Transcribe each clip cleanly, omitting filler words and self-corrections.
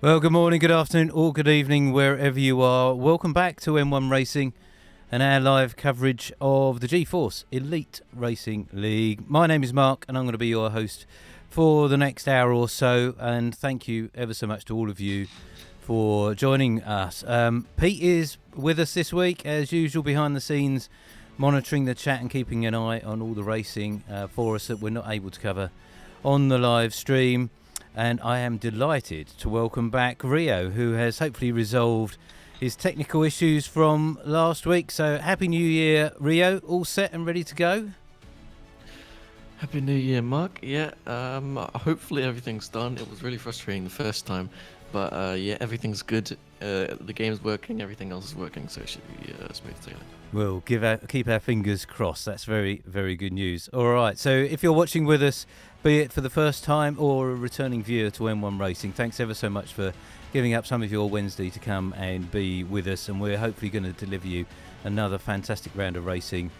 Well, good morning, good afternoon, or good evening, wherever you are. Welcome back to M1 Racing and our live coverage of the G-Force Elite Racing League. My name is Mark, and I'm going to be your host for the next hour or so. And thank you ever so much to all of you for joining us. Pete is with us this week, as usual, behind the scenes, monitoring the chat and keeping an eye on all the racing for us that we're not able to cover on the live stream. And I am delighted to welcome back Rio, who has hopefully resolved his technical issues from last week. So Happy New Year, Rio. All set and ready to go? Happy New Year, Mark. Yeah, hopefully everything's done. It was really frustrating the first time, but yeah, everything's good. The game's working, everything else is working, so it should be smooth sailing. We'll keep our fingers crossed. That's very, very good news. All right, so if you're watching with us, be it for the first time or a returning viewer to M1 Racing, thanks ever so much for giving up some of your Wednesday to come and be with us, and we're hopefully going to deliver you another fantastic round of racing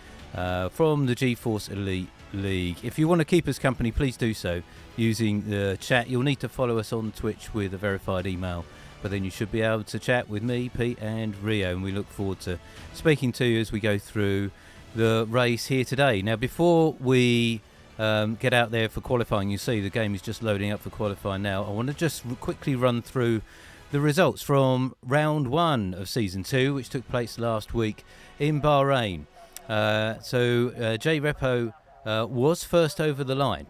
from the G-Force Elite League. If you want to keep us company, please do so using the chat. You'll need to follow us on Twitch with a verified email, but then you should be able to chat with me, Pete and Rio, and we look forward to speaking to you as we go through the race here today. Now, before we get out there for qualifying, you see the game is just loading up for qualifying now. I want to just quickly run through the results from round one of season 2, which took place last week in Bahrain. So J Repo was first over the line.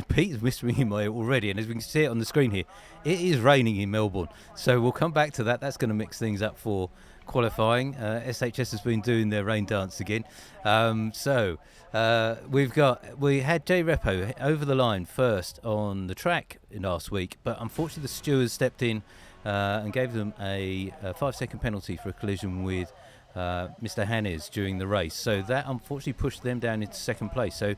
Pete's whispering in my ear already, and as we can see it on the screen here, it is raining in Melbourne. So we'll come back to that. That's going to mix things up for qualifying. SHS has been doing their rain dance again. We had J Repo over the line first on the track last week, but unfortunately the stewards stepped in and gave them a 5-second penalty for a collision with Mr. Hannes during the race. So that unfortunately pushed them down into second place. So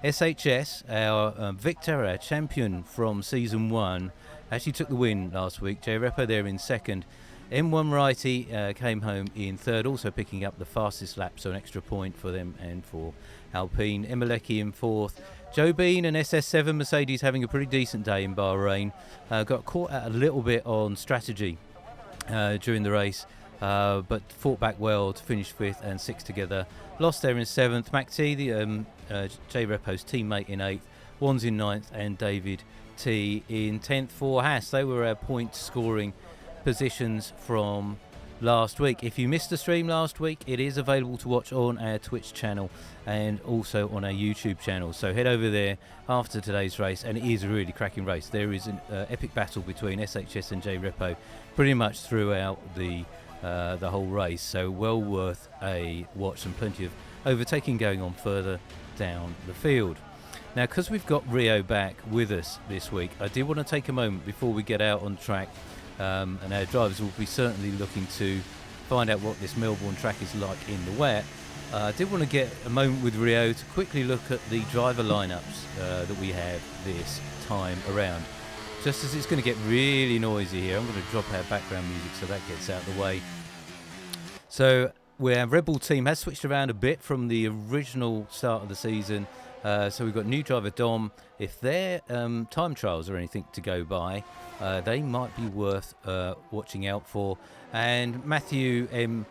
SHS, our victor, our champion from season 1, actually took the win last week. J Repo there in second. M1 Righty came home in third, also picking up the fastest lap, so an extra point for them and for Alpine. Emeleki in fourth. Joe Bean and SS7 Mercedes having a pretty decent day in Bahrain. Got caught out a little bit on strategy during the race, but fought back well to finish fifth and sixth together. Lost there in seventh. Mac T, the J Repo's teammate, in eighth. Wan's in ninth, and David T in 10th for Haas. They were our point scoring positions from last week. If you missed the stream last week, it is available to watch on our Twitch channel and also on our YouTube channel. So head over there after today's race, and it is a really cracking race. There is an epic battle between SHS and J Repo pretty much throughout the whole race, so well worth a watch, and plenty of overtaking going on further down the field. Now, because we've got Rio back with us this week, I did want to take a moment before we get out on track, and our drivers will be certainly looking to find out what this Melbourne track is like in the wet. I did want to get a moment with Rio to quickly look at the driver lineups that we have this time around. Just as it's going to get really noisy here, I'm going to drop our background music so that gets out of the way. So our Red Bull team has switched around a bit from the original start of the season. So we've got new driver Dom. If their time trials or anything to go by, they might be worth watching out for. And Matthew M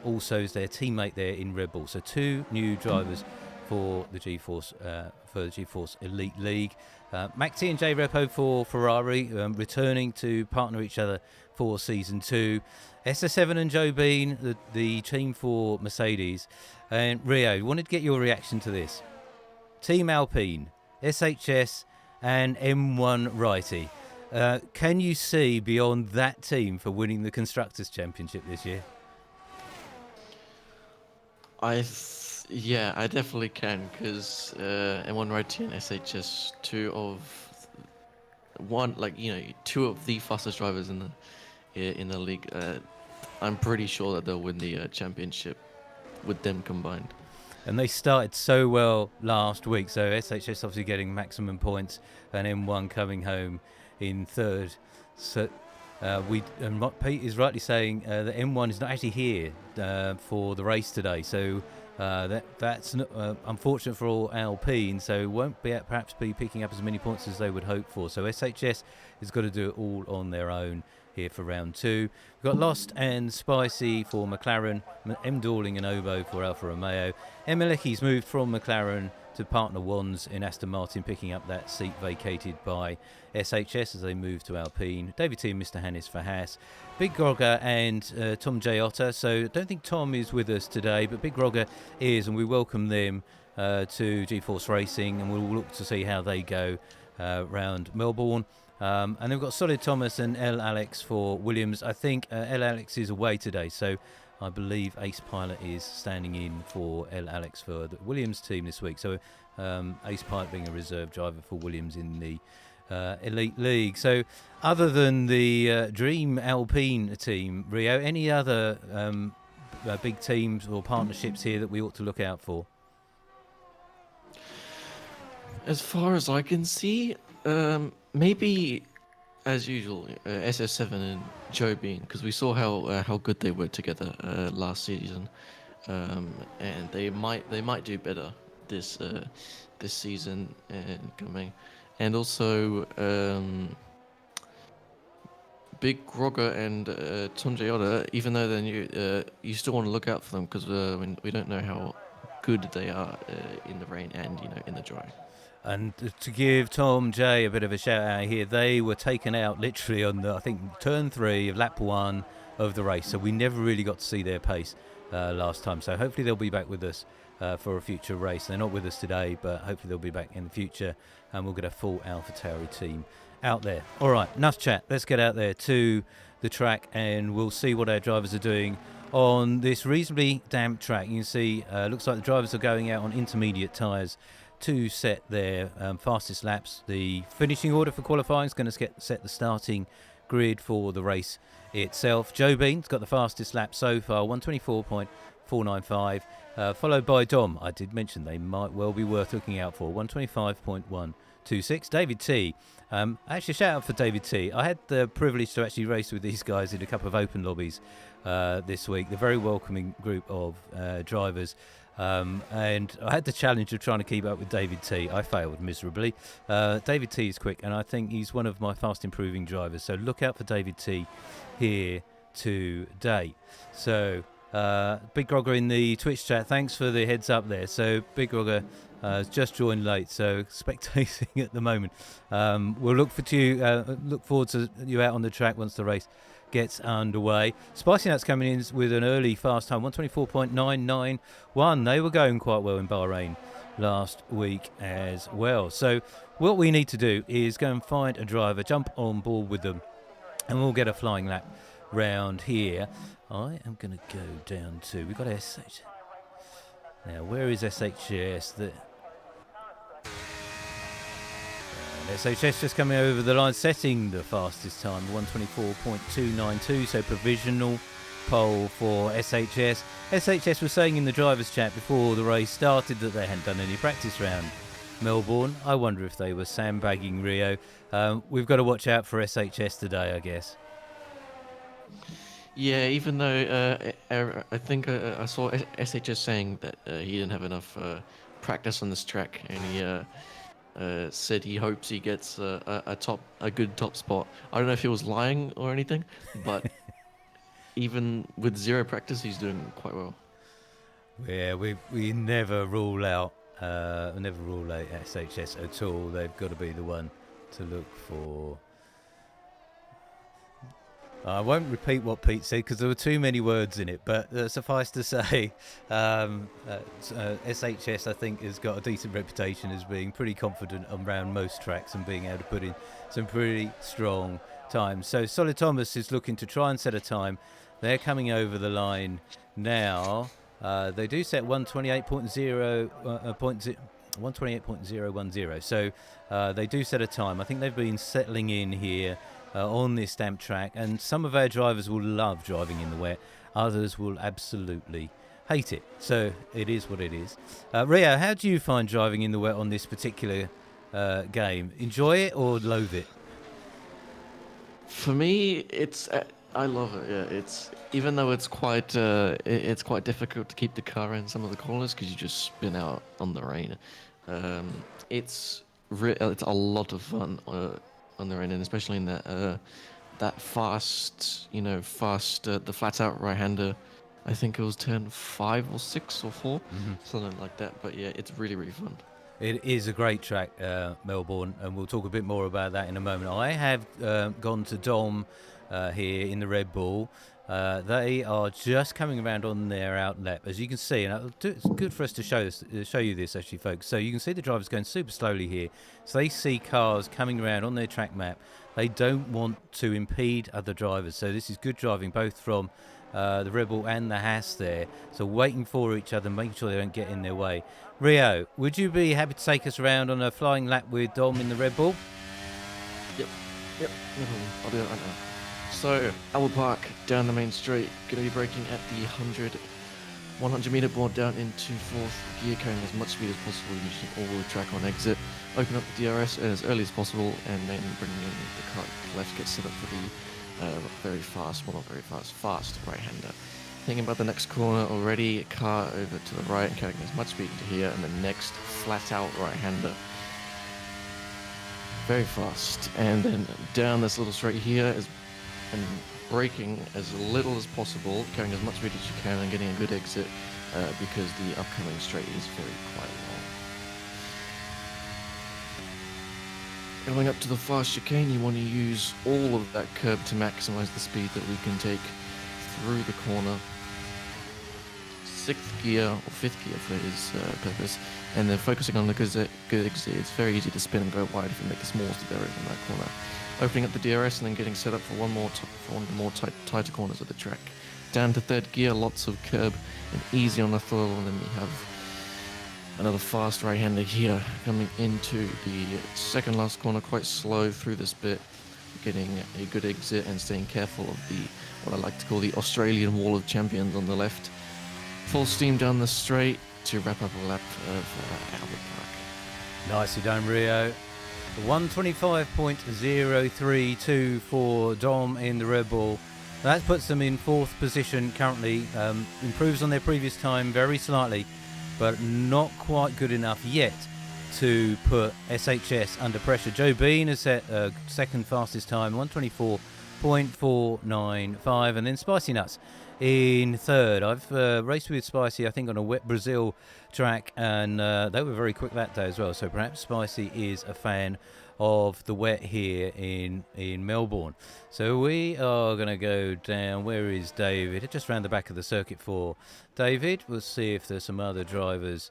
also is their teammate there in Red Bull. So two new drivers for the G-Force Elite League. Mac T and J Repo for Ferrari, returning to partner each other for season 2. SS7 and Joe Bean, the team for Mercedes. And Rio, wanted to get your reaction to this. Team Alpine, SHS and M1 Righty. Can you see beyond that team for winning the Constructors' Championship this year? Yeah, I definitely can, because M1 Righty and SHS, two of the fastest drivers in the league. I'm pretty sure that they'll win the championship with them combined. And they started so well last week, so SHS obviously getting maximum points and M1 coming home in third. So Pete is rightly saying that M1 is not actually here for the race today, so that's not, unfortunate for all Alpine, so won't perhaps be picking up as many points as they would hope for. So SHS has got to do it all on their own here for round 2. We've got Lost and Spicy for McLaren, M. Dorling and Ovo for Alfa Romeo. Emilecki's moved from McLaren to partner Wands in Aston Martin, picking up that seat vacated by SHS as they move to Alpine. David T and Mr. Hannes for Haas. Big Grogger and Tom J. Otter. So I don't think Tom is with us today, but Big Grogger is, and we welcome them to G-Force Racing, and we'll look to see how they go round Melbourne. And then we've got Solid Thomas and L. Alex for Williams. I think L. Alex is away today, so I believe Ace Pilot is standing in for L. Alex for the Williams team this week. So Ace Pilot being a reserve driver for Williams in the Elite League. So other than the Dream Alpine team, Rio, any other big teams or partnerships here that we ought to look out for? As far as I can see, maybe, as usual, SS7 and Joe Bean, because we saw how good they were together last season, and they might do better this season and coming, and also Big Grogger and Tom Toyota, even though they're new, you still want to look out for them because we don't know how good they are in the rain and in the dry. And to give Tom J a bit of a shout out here, they were taken out literally on I think turn 3 of lap 1 of the race, so we never really got to see their pace last time. So hopefully they'll be back with us for a future race. They're not with us today, but hopefully they'll be back in the future, and we'll get a full AlphaTauri team out there. All right, enough chat. Let's get out there to the track, and we'll see what our drivers are doing on this reasonably damp track. You can see, looks like the drivers are going out on intermediate tyres to set their fastest laps. The finishing order for qualifying is going to set the starting grid for the race itself. Joe Bean's got the fastest lap so far, 124.495, followed by Dom. I did mention they might well be worth looking out for, 125.126. David T. Actually, shout out for David T. I had the privilege to actually race with these guys in a couple of open lobbies this week. They're a very welcoming group of drivers. And I had the challenge of trying to keep up with David T. I failed miserably. David T is quick, and I think he's one of my fast improving drivers. So look out for David T here today. So Big Grogger in the Twitch chat, thanks for the heads up there. So Big Grogger has just joined late, so spectating at the moment. We'll look forward to you out on the track once the race gets underway. Spicy Nuts coming in with an early fast time, 124.991. They were going quite well in Bahrain last week as well. So what we need to do is go and find a driver, jump on board with them, and we'll get a flying lap round here. I am going to go down to, we've got SH. Now, where is SHS? SHS just coming over the line, setting the fastest time, 124.292, so provisional pole for SHS. SHS was saying in the driver's chat before the race started that they hadn't done any practice round Melbourne. I wonder if they were sandbagging Rio. We've got to watch out for SHS today, I guess. Yeah, even though I think I saw SHS saying that he didn't have enough practice on this track, and he said he hopes he gets a good top spot. I don't know if he was lying or anything, but even with zero practice, he's doing quite well. Yeah, we never rule out SHS at all. They've got to be the one to look for. I won't repeat what Pete said because there were too many words in it, but suffice to say, SHS I think has got a decent reputation as being pretty confident around most tracks and being able to put in some pretty strong times. So Solid Thomas is looking to try and set a time. They're coming over the line now. They do set 128.010. So they do set a time. I think they've been settling in here on this damp track, and some of our drivers will love driving in the wet, others will absolutely hate it. So it is what it is. Rio, how do you find driving in the wet on this particular game? Enjoy it or loathe it? For me, I love it. Yeah, it's even though it's quite difficult to keep the car in some of the corners because you just spin out on the rain. Um, it's a lot of fun on the rain, and especially in that fast, the flat out right hander. I think it was turn 5 or 6 or 4, something like that. But yeah, it's really really fun. It is a great track, Melbourne, and we'll talk a bit more about that in a moment. I have gone to Dom here in the Red Bull. They are just coming around on their out lap, as you can see, and it's good for us to show you this actually, folks. So you can see the drivers going super slowly here. So they see cars coming around on their track map. They don't want to impede other drivers. So this is good driving, both from the Red Bull and the Haas there. So waiting for each other, making sure they don't get in their way. Rio, would you be happy to take us around on a flying lap with Dom in the Red Bull? Yep, yep, no problem. I'll do it right now. So, Albert Park, down the main straight, going to be braking at the 100 meter board down into 4th gear, carrying as much speed as possible, using all-wheel track on exit. Open up the DRS as early as possible, and then bringing in the car left, get set up for the fast right-hander. Thinking about the next corner already, car over to the right and carrying as much speed to here, and the next flat-out right-hander. Very fast, and then down this little straight here and braking as little as possible, carrying as much speed as you can, and getting a good exit because the upcoming straight is quite long. Going up to the fast chicane, you want to use all of that curb to maximize the speed that we can take through the corner. 6th gear or 5th gear for his purpose, and then focusing on the good exit. It's very easy to spin and go wide if you make the smallest of errors in that corner. Opening up the DRS and then getting set up for one of the more tighter corners of the track. Down to 3rd gear, lots of curb and easy on the throttle, and then we have another fast right-hander here coming into the 2nd last corner, quite slow through this bit, getting a good exit and staying careful of what I like to call the Australian Wall of Champions on the left. Full steam down the straight to wrap up a lap of Albert Park. Nicely done, Rio. 125.032 for Dom in the Red Bull. That puts them in 4th position currently. Improves on their previous time very slightly, but not quite good enough yet to put SHS under pressure. Joe Bean has set 2nd fastest time, 124.495, and then Spicy Nuts in 3rd. I've raced with Spicy, I think, on a wet Brazil track, and they were very quick that day as well. So perhaps Spicy is a fan of the wet here in Melbourne. So we are going to go down. Where is David? Just round the back of the circuit for David. We'll see if there's some other drivers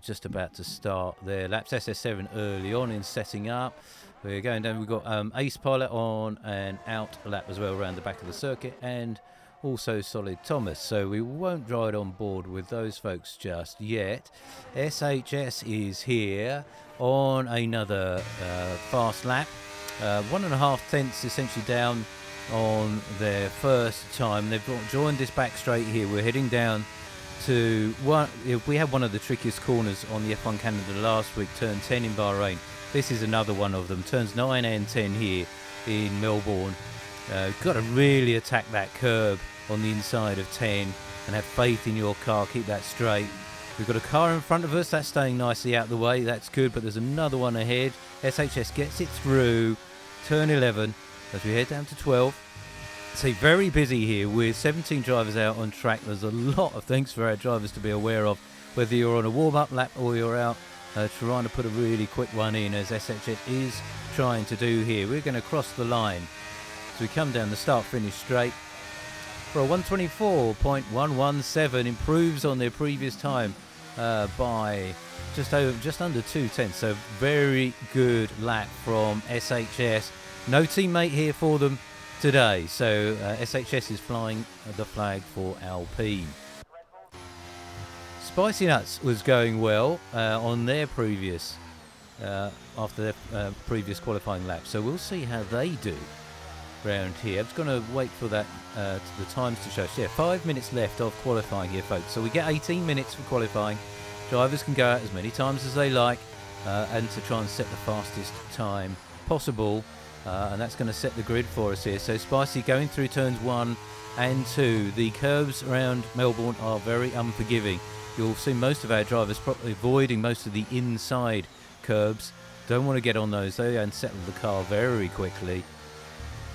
just about to start their laps. SS7 early on in setting up. We're going down. We've got Ace Pilot on an out lap as well around the back of the circuit, and also Solid Thomas. So we won't ride on board with those folks just yet. SHS is here on another fast lap. 1.5 tenths essentially down on their first time. They've joined this back straight here. We're heading down to one. We had one of the trickiest corners on the F1 Canada last week, turn 10 in Bahrain. This is another one of them. Turns 9 and 10 here in Melbourne. Got to really attack that curb on the inside of 10 and have faith in your car. Keep that straight. We've got a car in front of us. That's staying nicely out of the way. That's good, but there's another one ahead. SHS gets it through turn 11 as we head down to 12. See, very busy here with 17 drivers out on track. There's a lot of things for our drivers to be aware of, whether you're on a warm-up lap or you're out trying to put a really quick one in, as SHS is trying to do here. We're going to cross the line. So we come down the start-finish straight for a 124.117, improves on their previous time by just under 2 tenths. So very good lap from SHS. No teammate here for them today, so SHS is flying the flag for Alpine. Spicy Nuts was going well on their previous after their previous qualifying lap, so we'll see how they do round here. I'm just going to wait for that the times to show. So yeah, 5 minutes left of qualifying here, folks. So we get 18 minutes for qualifying. Drivers can go out as many times as they like and to try and set the fastest time possible and that's going to set the grid for us here. So Spicy going through turns 1 and 2. The curves around Melbourne are very unforgiving. You'll see most of our drivers probably avoiding most of the inside curbs. Don't want to get on those. They unsettle the car very quickly.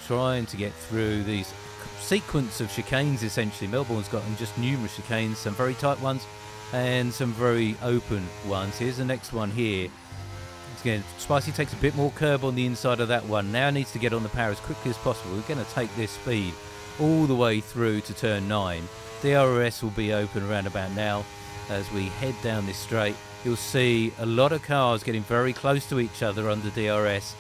Trying to get through these sequence of chicanes, essentially. Melbourne's got just numerous chicanes, some very tight ones and some very open ones. Here's the next one here. Again, Spicy takes a bit more curb on the inside of that one. Now needs to get on the power as quickly as possible. We're going to take this speed all the way through to turn 9. DRS will be open around about now. As we head down this straight, you'll see a lot of cars getting very close to each other under DRS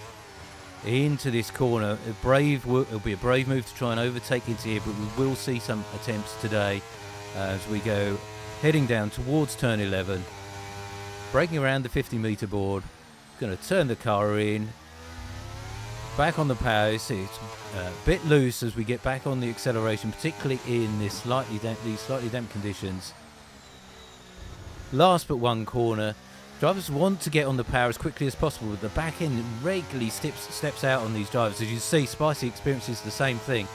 into this corner. It'll be a brave move to try and overtake into here, but we will see some attempts today as we go heading down towards turn 11, braking around the 50-meter board. Going to turn the car in, back on the power. You see it's a bit loose as we get back on the acceleration, particularly in these slightly damp conditions. Last but one corner. Drivers want to get on the power as quickly as possible, but the back end regularly steps out on these drivers. As you see, Spicy experiences the same thing.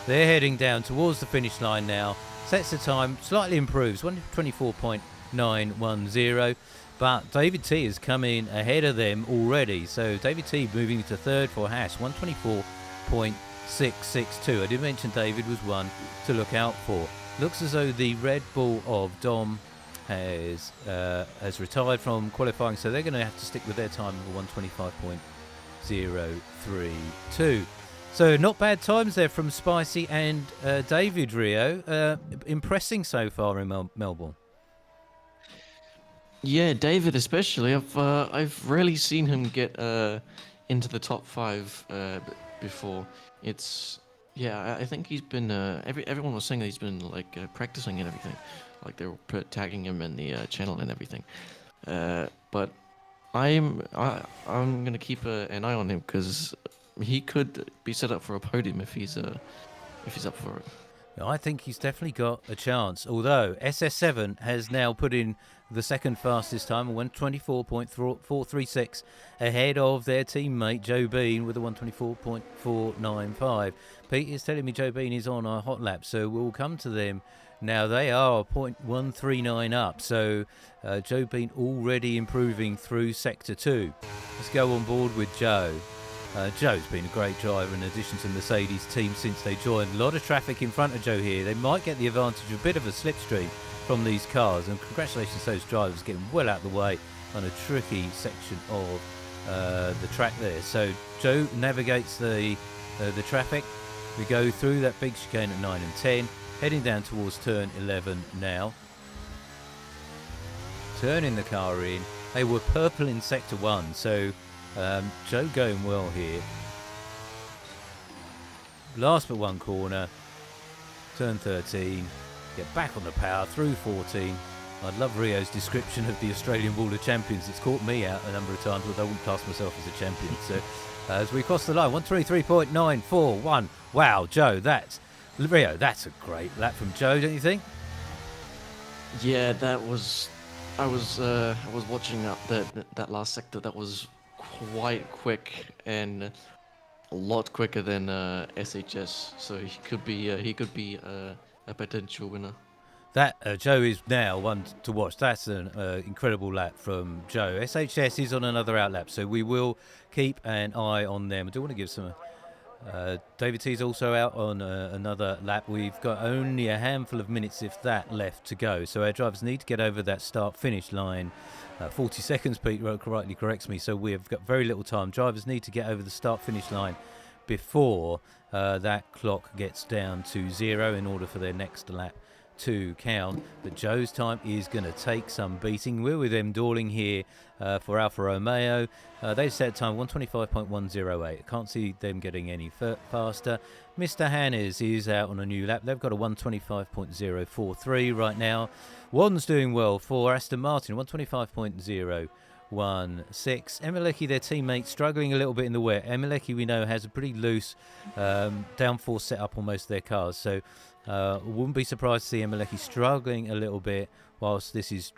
They're heading down towards the finish line now. Sets the time, slightly improves, 1:24.910. But David T has come in ahead of them already. So David T moving to third for Haas, 1:24.662. I did mention David was one to look out for. Looks as though the Red Bull of Dom has retired from qualifying, so they're going to have to stick with their time of 1:25.032. So not bad times there from Spicy and David, Rio. Impressing so far in Melbourne. Yeah, David especially. I've rarely seen him get into the top 5 before. I think he's been everyone was saying that he's been like practicing and everything, like they were tagging him in the channel and everything. But I'm gonna keep an eye on him because he could be set up for a podium if he's up for it. I think he's definitely got a chance, although SS7 has now put in the second fastest time, 1:24.436, ahead of their teammate Joe Bean with a 1:24.495. Pete is telling me Joe Bean is on a hot lap, so we'll come to them now. They are 0.139 up, so Joe Bean already improving through Sector 2. Let's go on board with Joe. Joe's been a great driver in addition to Mercedes team since they joined. A lot of traffic in front of Joe here. They might get the advantage of a bit of a slipstream from these cars, and congratulations to those drivers getting well out of the way on a tricky section of the track there. So Joe navigates the traffic. We go through that big chicane at 9 and 10, heading down towards turn 11 now. Turning the car in. They were purple in Sector 1, so Joe going well here. Last but one corner, turn 13, get back on the power through 14. I love Rio's description of the Australian Wall of Champions. It's caught me out a number of times, although I wouldn't class myself as a champion. So as we cross the line, 1:23.941. Wow, Joe, that's a great lap from Joe, don't you think? Yeah, that was. I was watching that last sector. That was quite quick and a lot quicker than SHS. So he could be a potential winner. That Joe is now one to watch. That's an incredible lap from Joe. SHS is on another outlap, so we will keep an eye on them. I do want to give some. David T's also out on another lap. We've got only a handful of minutes, if that, left to go. So our drivers need to get over that start-finish line. 40 seconds, Pete rightly corrects me. So we have got very little time. Drivers need to get over the start-finish line before that clock gets down to 0 in order for their next lap to count. But Joe's time is going to take some beating. We're with them Dorling here for Alfa Romeo. They set time 1:25.108. Can't see them getting any faster. Mr. Hannes is out on a new lap. They've got a 1:25.043 right now. One's doing well for Aston Martin, 1:25.016. Emelecki, their teammate, struggling a little bit in the wet. Emelecki, we know, has a pretty loose downforce setup on most of their cars, so wouldn't be surprised to see Emelecki struggling a little bit whilst this is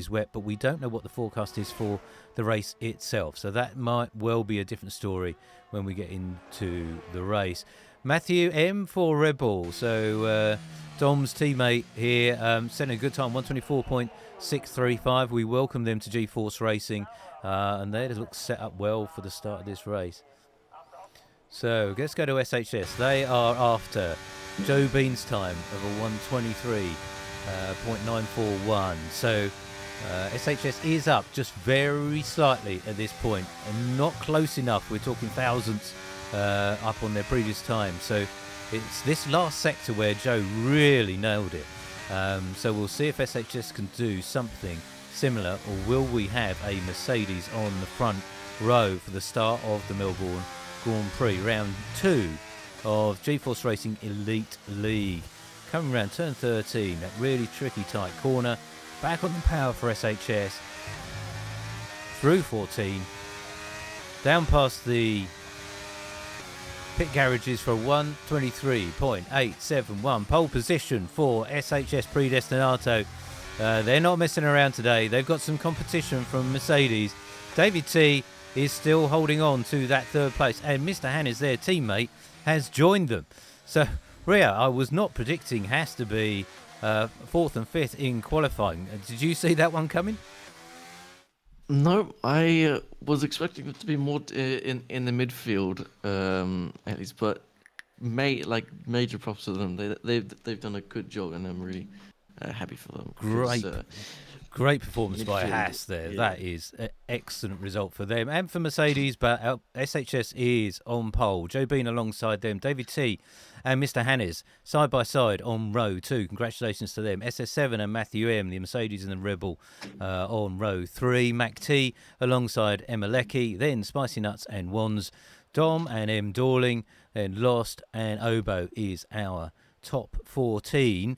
wet, but we don't know what the forecast is for the race itself. So that might well be a different story when we get into the race. Matthew M for Red Bull. So Dom's teammate here, setting a good time, 124.635. We welcome them to G-Force Racing, and they look set up well for the start of this race. So let's go to SHS. They are after Joe Bean's time of a 123.941. So SHS is up just very slightly at this point, and not close enough. We're talking thousandths up on their previous time. So it's this last sector where Joe really nailed it. So we'll see if SHS can do something similar, or will we have a Mercedes on the front row for the start of the Melbourne Grand Prix, round 2 of G-Force Racing Elite League. Coming around turn 13, that really tricky tight corner. Back on the power for SHS. Through 14. Down past the pit garages for 123.871. Pole position for SHS Predestinato. They're not messing around today. They've got some competition from Mercedes. David T is still holding on to that third place, and Mr. Hannes, their teammate, has joined them. So, Ria, I was not predicting Haas to be 4th and 5th in qualifying. Did you see that one coming? No, I was expecting it to be more in the midfield, at least. But major props to them. They've done a good job, and I'm really happy for them. Great performance by Haas there. Yeah. That is an excellent result for them and for Mercedes, but SHS is on pole. Joe Bean alongside them, David T and Mr. Hannes side by side on row 2. Congratulations to them. SS7 and Matthew M, the Mercedes and the Rebel, on row 3. Mac T alongside Emma Leckie, then Spicy Nuts and Wands, Dom and M Dorling, then Lost, and Obo is our top 14.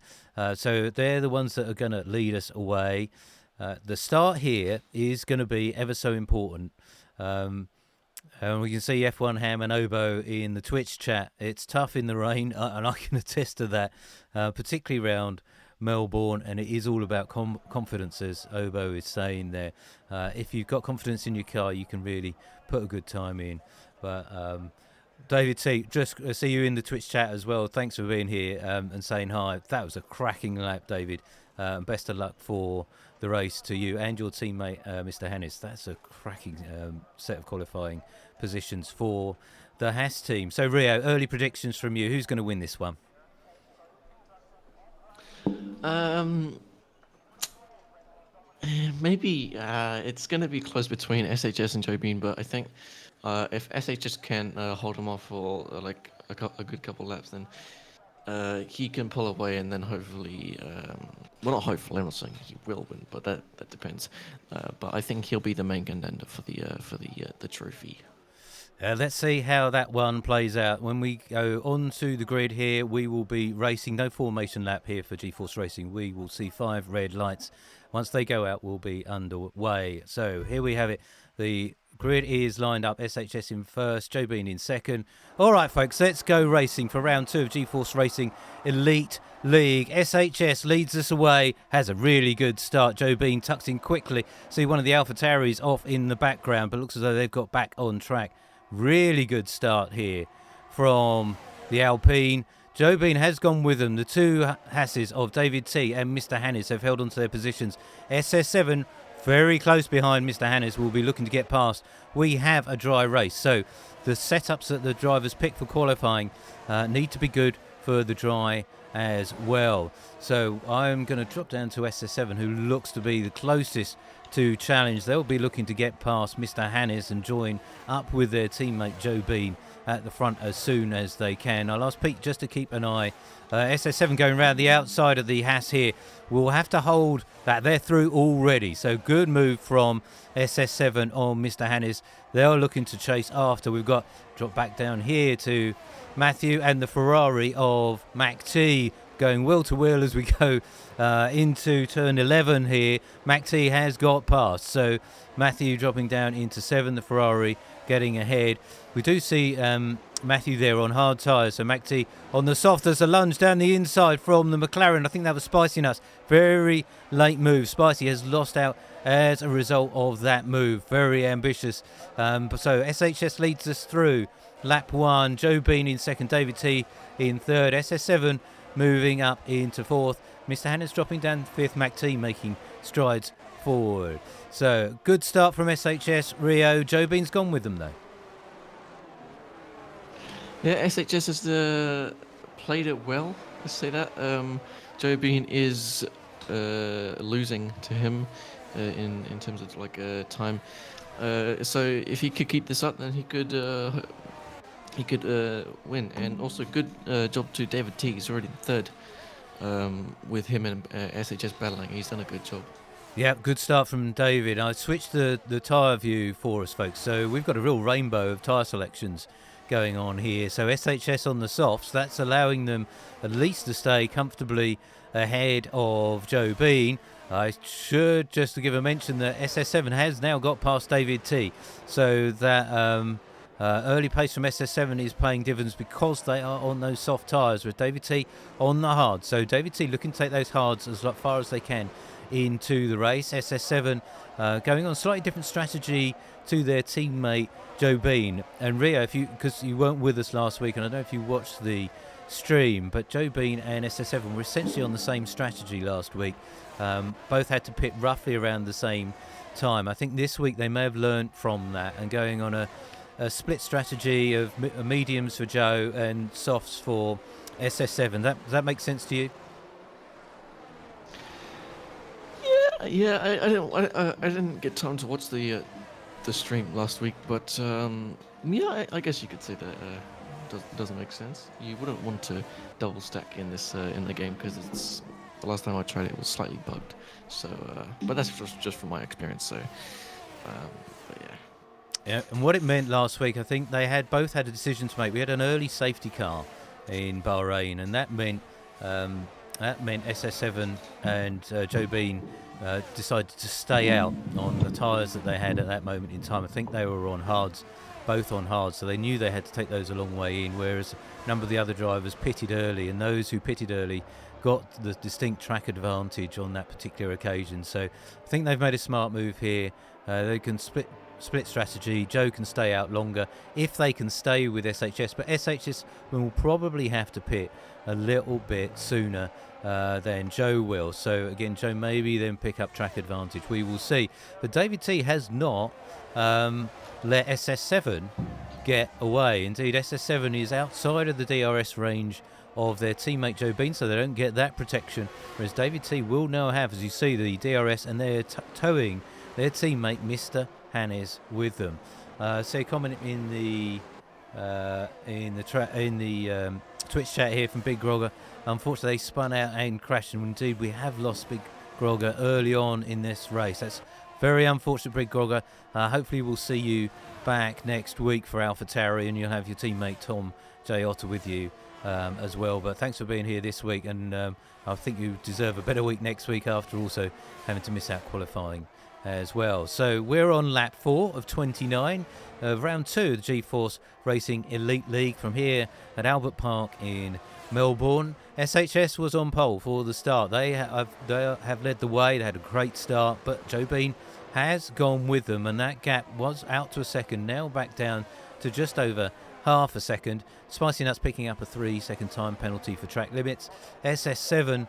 So they're the ones that are going to lead us away. The start here is going to be ever so important. And we can see F1 Ham and Obo in the Twitch chat. It's tough in the rain, and I can attest to that, particularly around Melbourne, and it is all about confidence, as Obo is saying there. If you've got confidence in your car, you can really put a good time in. But David T, just see you in the Twitch chat as well. Thanks for being here and saying hi. That was a cracking lap, David. Best of luck for the race to you and your teammate, Mr. Hannes. That's a cracking set of qualifying positions for the Haas team. So, Rio, early predictions from you. Who's going to win this one? Maybe it's going to be close between SHS and Joe Bean, but I think if SHS can hold him off for a good couple laps, then he can pull away, and then hopefully, well, not hopefully, I'm not saying he will win, but that depends. But I think he'll be the main contender for the trophy. Let's see how that one plays out. When we go onto the grid here, we will be racing. No formation lap here for G-Force Racing. We will see 5 red lights. Once they go out, we'll be underway. So here we have it. The grid is lined up. SHS in first, Joe Bean in second. All right, folks, let's go racing for round 2 of G-Force Racing Elite League. SHS leads us away, has a really good start. Joe Bean tucks in quickly. See one of the AlphaTauris off in the background, but looks as though they've got back on track. Really good start here from the Alpine. Joe Bean has gone with them. The 2 Hasses of David T and Mr. Hannes have held on to their positions. SS7 very close behind Mr. Hannes, will be looking to get past. We have a dry race, so the setups that the drivers pick for qualifying need to be good for the dry as well. So I'm going to drop down to SS7, who looks to be the closest to challenge. They'll be looking to get past Mr. Hannes and join up with their teammate Joe Bean at the front as soon as they can. I'll ask Pete just to keep an eye. SS7 going around the outside of the Haas here. We'll have to hold that. They're through already. So good move from SS7 on Mr. Hannes. They're looking to chase after. We've got drop back down here to Matthew and the Ferrari of Mac T going wheel to wheel as we go into turn 11 here. Mac T has got past. So Matthew dropping down into 7. The Ferrari getting ahead. We do see Matthew there on hard tyres. So McT on the soft. There's a lunge down the inside from the McLaren. I think that was Spicy Nuts. Very late move. Spicy has lost out as a result of that move. Very ambitious. So SHS leads us through lap 1. Joe Bean in second. David T in third. SS7 moving up into fourth. Mr. Hannes dropping down fifth. McT making strides forward. So good start from SHS. Rio. Joe Bean's gone with them though. Yeah, SHS has played it well. Let's say that. Joe Bean is losing to him in terms of like time. So if he could keep this up, then he could win. And also good job to David T. He's already third with him and SHS battling. He's done a good job. Yeah, good start from David. I switched the tyre view for us, folks. So we've got a real rainbow of tyre selections going on here. So SHS on the softs, that's allowing them at least to stay comfortably ahead of Joe Bean. I should just to give a mention that SS7 has now got past David T. So that early pace from SS7 is paying dividends because they are on those soft tyres with David T on the hard. So David T looking to take those hards as far as they can into the race. SS7 going on a slightly different strategy to their teammate Joe Bean. And Rio, because you weren't with us last week, and I don't know if you watched the stream, but Joe Bean and SS7 were essentially on the same strategy last week. Both had to pit roughly around the same time. I think this week they may have learnt from that and going on a split strategy of mediums for Joe and softs for SS7. Does that make sense to you? Yeah. I didn't get time to watch the stream last week, but I guess you could say that doesn't make sense. You wouldn't want to double stack in this in the game because it's the last time I tried it was slightly bugged. So, but that's just from my experience. So, but yeah. Yeah, and what it meant last week, I think they both had a decision to make. We had an early safety car in Bahrain, and that meant SS7 and Joe Bean decided to stay out on the tyres that they had at that moment in time. I think they were on hards, both on hards, so they knew they had to take those a long way in, whereas a number of the other drivers pitted early, and those who pitted early got the distinct track advantage on that particular occasion. So I think they've made a smart move here. They can split strategy. Joe can stay out longer if they can stay with SHS, but SHS will probably have to pit a little bit sooner than Joe will. So again, Joe maybe then pick up track advantage. We will see. But David T has not let SS7 get away. Indeed, SS7 is outside of the DRS range of their teammate Joe Bean, so they don't get that protection, whereas David T will now have, as you see, the DRS, and they're towing their teammate Mr. Hannes with them. So comment in the Twitch chat here from Big Grogger. Unfortunately, they spun out and crashed, and indeed we have lost Big Grogger early on in this race. That's very unfortunate, Big Grogger. Hopefully we'll see you back next week for AlphaTauri, and you'll have your teammate Tom J. Otter with you as well. But thanks for being here this week, and I think you deserve a better week next week after also having to miss out qualifying as well. So we're on lap 4 of 29 of round 2 of the G-Force Racing Elite League from here at Albert Park in Melbourne. SHS was on pole for the start. They have led the way. They had a great start, but Joe Bean has gone with them, and that gap was out to a second, now back down to just over half a second. Spicy Nuts picking up a 3-second time penalty for track limits. SS7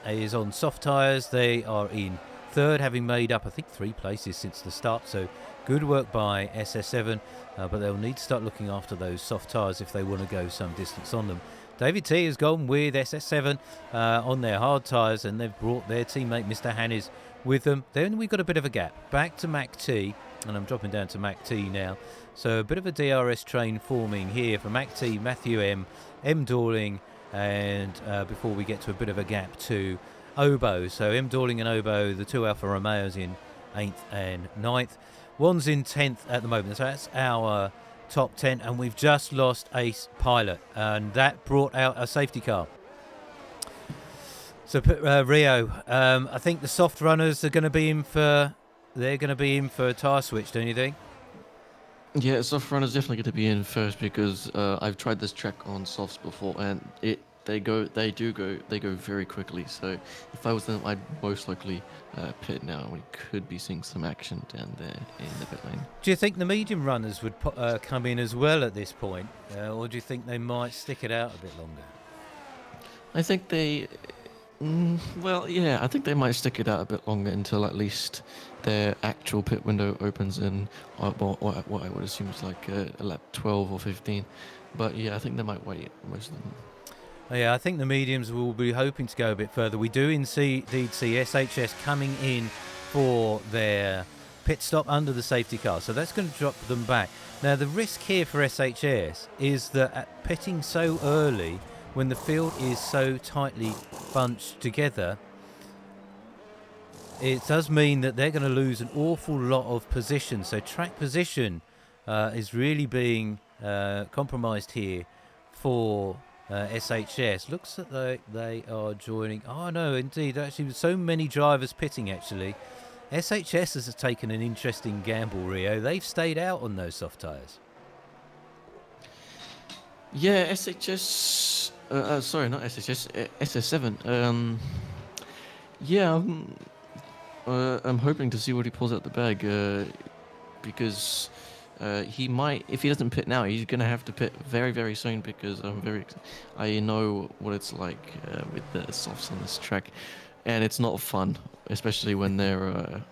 is on soft tyres. They are in third, having made up I think 3 places since the start, so good work by SS7, but they'll need to start looking after those soft tyres if they want to go some distance on them. David T has gone with SS7 on their hard tyres, and they've brought their teammate Mr. Hannes with them. Then we've got a bit of a gap back to Mac T, and I'm dropping down to Mac T now, so a bit of a DRS train forming here for Mac T, Matthew M Dorling, and before we get to a bit of a gap to Obo. So M Dorling and Obo, the 2 Alfa Romeos, in 8th and 9th. One's in 10th at the moment, so that's our top 10, and we've just lost Ace Pilot, and that brought out a safety car. So Rio, I think the soft runners are going to be in for a tyre switch, don't you think? Yeah, soft run is definitely going to be in first because I've tried this track on softs before, and they go very quickly. So if I was them, I'd most likely pit now. We could be seeing some action down there in the pit lane. Do you think the medium runners would come in as well at this point, or do you think they might stick it out a bit longer? I think they, well, yeah, I think they might stick it out a bit longer until at least their actual pit window opens in what I would assume is like a lap 12 or 15. But yeah, I think they might wait, most of them. Yeah, I think the mediums will be hoping to go a bit further. We do indeed see SHS coming in for their pit stop under the safety car, so that's going to drop them back. Now, the risk here for SHS is that at pitting so early, when the field is so tightly bunched together, it does mean that they're going to lose an awful lot of position. So track position is really being compromised here for SHS. Looks that they are joining. Oh no, indeed, actually with so many drivers pitting, actually SHS has taken an interesting gamble, Rio. They've stayed out on those soft tyres. Yeah, SHS. Sorry, not SHS. SS7. Yeah, I'm hoping to see what he pulls out the bag. Because he might, if he doesn't pit now, he's gonna have to pit very, very soon. Because I know what it's like with the softs on this track, and it's not fun, especially when they're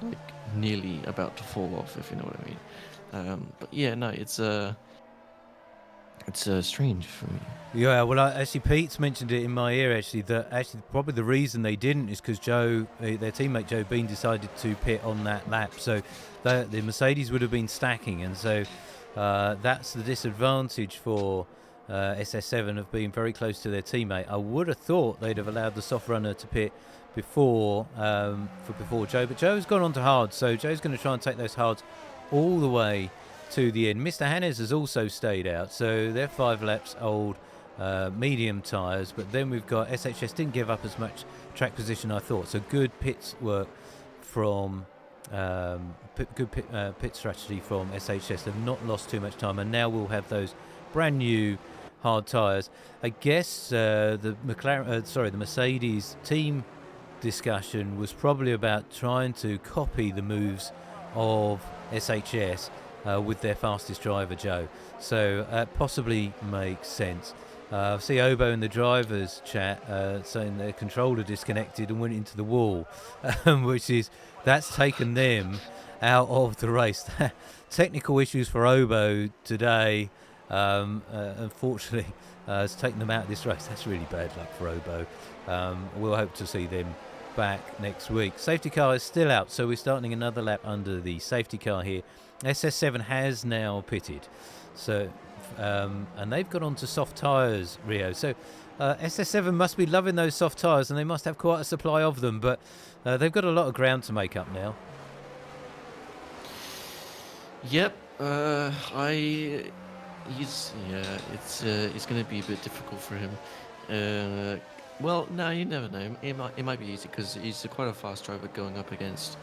like nearly about to fall off, if you know what I mean. But yeah, no, it's strange for me. Yeah, well, actually, Pete's mentioned it in my ear. That probably the reason they didn't is because Joe, their teammate Joe Bean, decided to pit on that lap. So the Mercedes would have been stacking, and so that's the disadvantage for SS7 of being very close to their teammate. I would have thought they'd have allowed the soft runner to pit before Joe, but Joe's gone on to hard, so Joe's going to try and take those hards all the way to the end. Mr. Hannes has also stayed out, so they're 5 laps old medium tyres, but then we've got SHS didn't give up as much track position I thought, so good pit work from pit strategy from SHS. They've not lost too much time, and now we'll have those brand new hard tyres. I guess the Mercedes team discussion was probably about trying to copy the moves of SHS with their fastest driver, Joe. So possibly makes sense. I see Obo in the drivers chat saying their controller disconnected and went into the wall, that's taken them out of the race. Technical issues for Obo today, unfortunately, has taken them out of this race. That's really bad luck for Obo. We'll hope to see them back next week. Safety car is still out, so we're starting another lap under the safety car here. SS7 has now pitted, so and they've got onto soft tyres, Rio. So SS7 must be loving those soft tyres, and they must have quite a supply of them, but they've got a lot of ground to make up now. Yep. It's going to be a bit difficult for him. Well, no, you never know. It might be easy because he's quite a fast driver going up against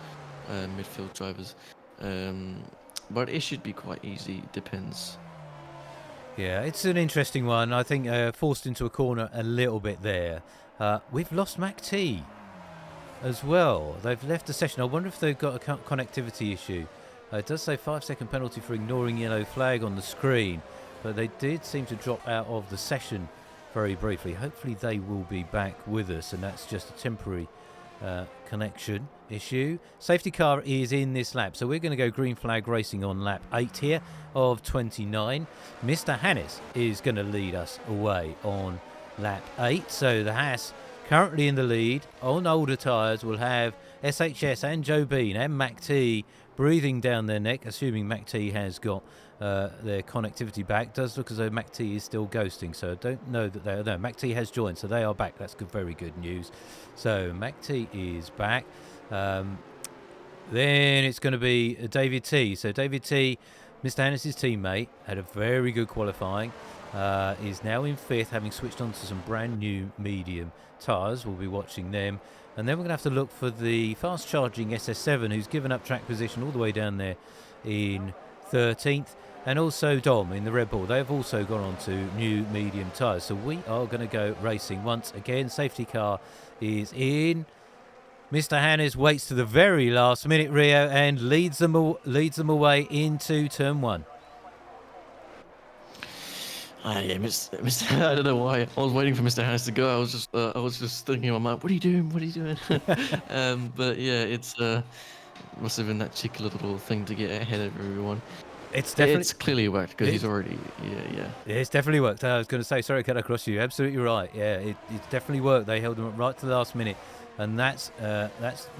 midfield drivers. But it should be quite easy. Depends. Yeah, it's an interesting one. I think forced into a corner a little bit there. We've lost Mac T as well. They've left the session. I wonder if they've got a connectivity issue. It does say 5-second penalty for ignoring yellow flag on the screen, but they did seem to drop out of the session very briefly. Hopefully they will be back with us, and that's just a temporary connection issue. Safety car is in this lap, so we're going to go green flag racing on lap 8 here of 29. Mr. Hannes is going to lead us away on lap 8, so the Haas currently in the lead on older tyres will have SHS and Joe Bean and Mac T breathing down their neck, assuming Mac T has got their connectivity back. Does look as though Mac T is still ghosting, so I don't know that they are. No, Mac T has joined, so they are back. That's good, very good news. So Mac T is back. Then it's going to be David T. So David T, Mr. Hannes' teammate, had a very good qualifying. Is now in 5th, having switched on to some brand new medium tyres. We'll be watching them. And then we're going to have to look for the fast-charging SS7, who's given up track position all the way down there in 13th. And also Dom in the Red Bull. They've also gone on to new medium tyres. So we are going to go racing once again. Safety car is in. Mr. Hannes waits to the very last minute, Rio, and leads them away into turn 1. Yeah, Mr. I don't know why I was waiting for Mr. Hannes to go. I was just thinking in my mind, what are you doing? What are you doing? But yeah, it's must have been that cheeky little thing to get ahead of everyone. It's clearly worked because he's already yeah. It's definitely worked. I was going to say, sorry, cut across you. Absolutely right. Yeah, it's definitely worked. They held them up right to the last minute, and that's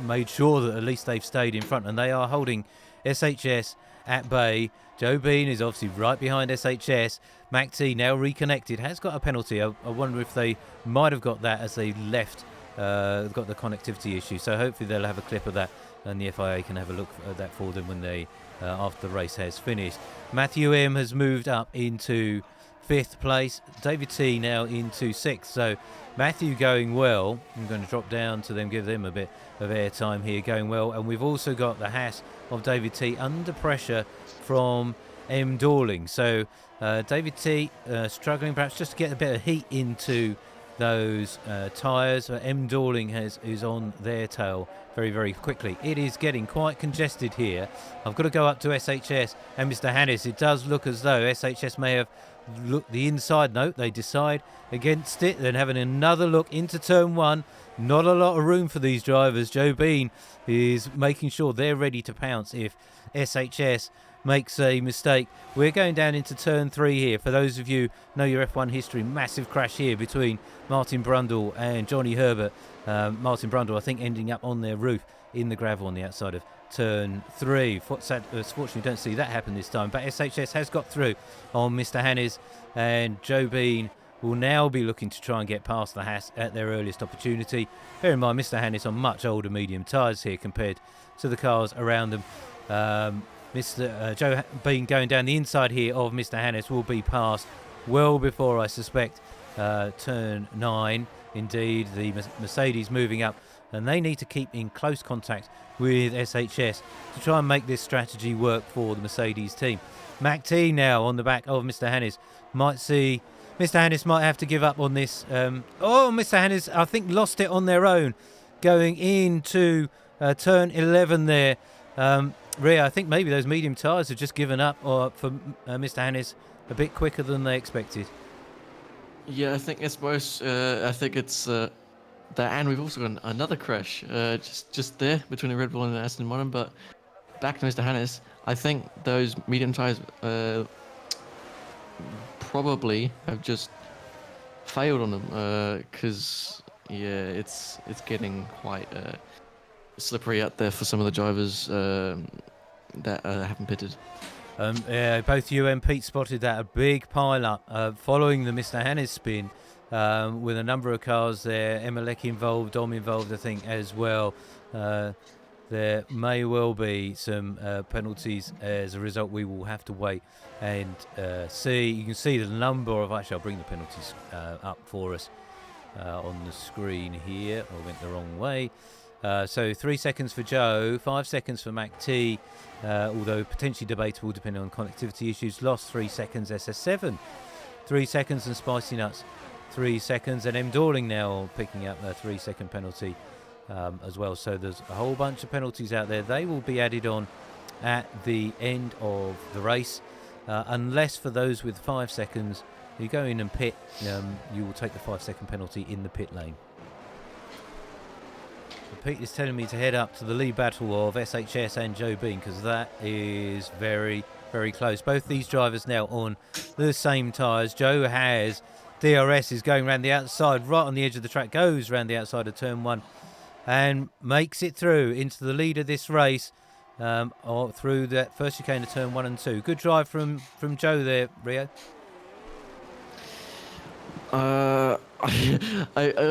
made sure that at least they've stayed in front, and they are holding SHS at bay. Joe Bean is obviously right behind SHS. Mac T now reconnected, has got a penalty. I wonder if they might have got that as they left. Got the connectivity issue, so hopefully they'll have a clip of that, and the FIA can have a look at that for them when they after the race has finished. Matthew M has moved up into 5th place. David T now into 6th. So Matthew going well. I'm going to drop down to them, give them a bit of airtime here, going well. And we've also got the Haas of David T under pressure from M Dorling. So David T struggling perhaps just to get a bit of heat into those tyres. M Dorling is on their tail very, very quickly. It is getting quite congested here. I've got to go up to SHS and Mr. Hannes. It does look as though SHS may have looked the inside. No, they decide against it. Then having another look into turn 1. Not a lot of room for these drivers. Joe Bean is making sure they're ready to pounce if SHS makes a mistake. We're going down into turn 3 here. For those of you know your F1 history, massive crash here between Martin Brundle and Johnny Herbert. Martin Brundle, I think, ending up on their roof in the gravel on the outside of turn 3. Fortunately, don't see that happen this time. But SHS has got through on Mr. Hannes, and Joe Bean will now be looking to try and get past the Haas at their earliest opportunity. Bear in mind, Mr. Hannes on much older medium tyres here compared to the cars around them. Mr. Joe Bean going down the inside here of Mr. Hannes will be passed well before, I suspect, turn 9. Indeed, the Mercedes moving up, and they need to keep in close contact with SHS to try and make this strategy work for the Mercedes team. Mac T now on the back of Mr. Hannes. Might see Mr. Hannes might have to give up on this. Mr. Hannes, I think, lost it on their own going into turn 11 there. Rhea, I think maybe those medium tyres have just given up for Mr. Hannes a bit quicker than they expected. Yeah, I think it's both. I think it's that, and we've also got another crash just there between the Red Bull and the Aston Martin. But back to Mr. Hannes, I think those medium tyres probably have just failed on them because it's getting quite slippery out there for some of the drivers that haven't pitted. Both you and Pete spotted that, a big pile-up following the Mr. Hannes spin with a number of cars there. Emelec involved, Dom involved, I think, as well. There may well be some penalties as a result. We will have to wait and see. You can see the number of... Actually, I'll bring the penalties up for us on the screen here. I went the wrong way. So 3 seconds for Joe, 5 seconds for Mac T, although potentially debatable depending on connectivity issues. Lost 3 seconds, SS7, 3 seconds, and Spicy Nuts 3 seconds, and M Dorling now picking up a 3 second penalty as well. So there's a whole bunch of penalties out there. They will be added on at the end of the race, unless for those with 5 seconds, you go in and pit, you will take the 5 second penalty in the pit lane. Pete is telling me to head up to the lead battle of SHS and Joe Bean because that is very, very close. Both these drivers now on the same tyres. Joe has DRS, is going around the outside, right on the edge of the track, goes around the outside of turn 1 and makes it through into the lead of this race or through that first chicane of turn 1 and 2. Good drive from Joe there, Rio. I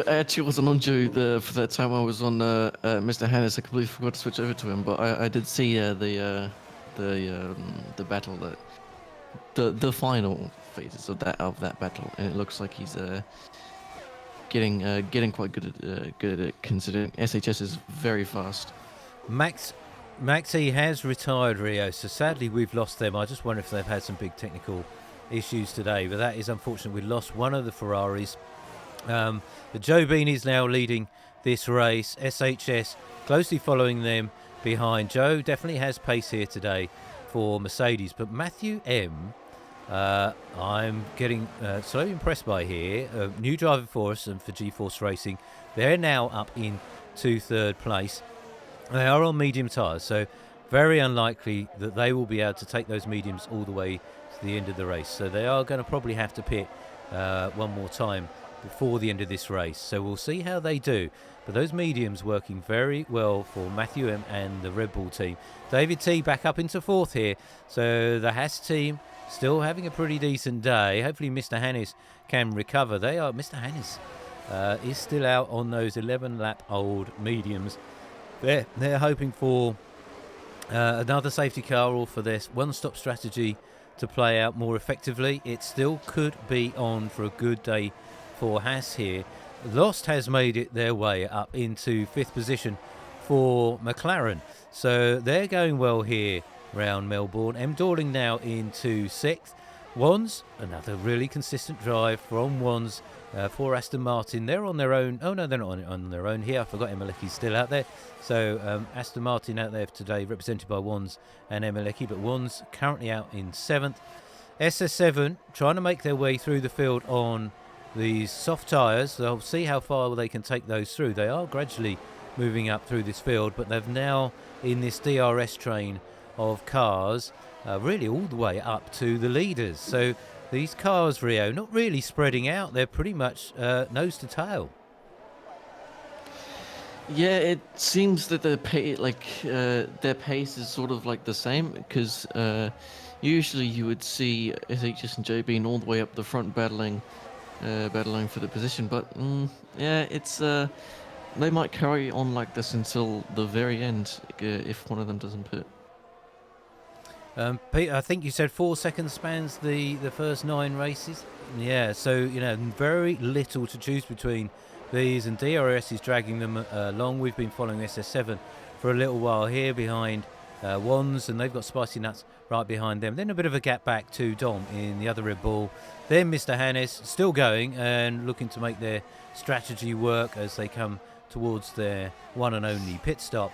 actually wasn't on Joe for that time. I was on Mr. Hannes. I completely forgot to switch over to him, but I did see the battle, that the final phases of that battle, and it looks like he's getting quite good at it, considering SHS is very fast. Max Maxi has retired, Rio, so sadly we've lost them. I just wonder if they've had some big technical issues today, but that is unfortunate. We lost one of the Ferraris. But Joe Bean is now leading this race. SHS closely following them behind. Joe definitely has pace here today for Mercedes, but Matthew M, I'm getting slowly impressed by here. A new driver for us and for G-Force Racing. They're now up into third place. They are on medium tyres, so very unlikely that they will be able to take those mediums all the way to the end of the race. So they are going to probably have to pit one more time before the end of this race. So we'll see how they do. But those mediums working very well for Matthew M and the Red Bull team. David T back up into fourth here. So the Haas team still having a pretty decent day. Hopefully Mr. Hannes can recover. Mr. Hannes is still out on those 11-lap-old mediums. They're hoping for another safety car or for their one-stop strategy to play out more effectively. It still could be on for a good day for Haas here. Lost has made it their way up into fifth position for McLaren. So they're going well here round Melbourne. M. Dorling now into sixth. Wands, another really consistent drive from Wands for Aston Martin. They're on their own. Oh no, they're not on their own here. I forgot Emilecki's still out there. So Aston Martin out there today, represented by Wands and Emilecki, but Wands currently out in seventh. SS7 trying to make their way through the field on these soft tyres. They'll see how far they can take those through. They are gradually moving up through this field, but they've now in this DRS train of cars really all the way up to the leaders. So these cars, Rio, not really spreading out. They're pretty much nose to tail. Yeah, it seems that their pace is sort of like the same, because usually you would see SHS and Joe Bean all the way up the front battling for the position, but yeah, it's they might carry on like this until the very end if one of them doesn't pit. Pete, I think you said 4 second spans the first 9 races. Yeah, so very little to choose between these, and DRS is dragging them along. We've been following SS7 for a little while here behind Wands, and they've got Spicy Nuts right behind them. Then a bit of a gap back to Dom in the other Red Bull. Then Mr. Hannes still going and looking to make their strategy work as they come towards their one and only pit stop.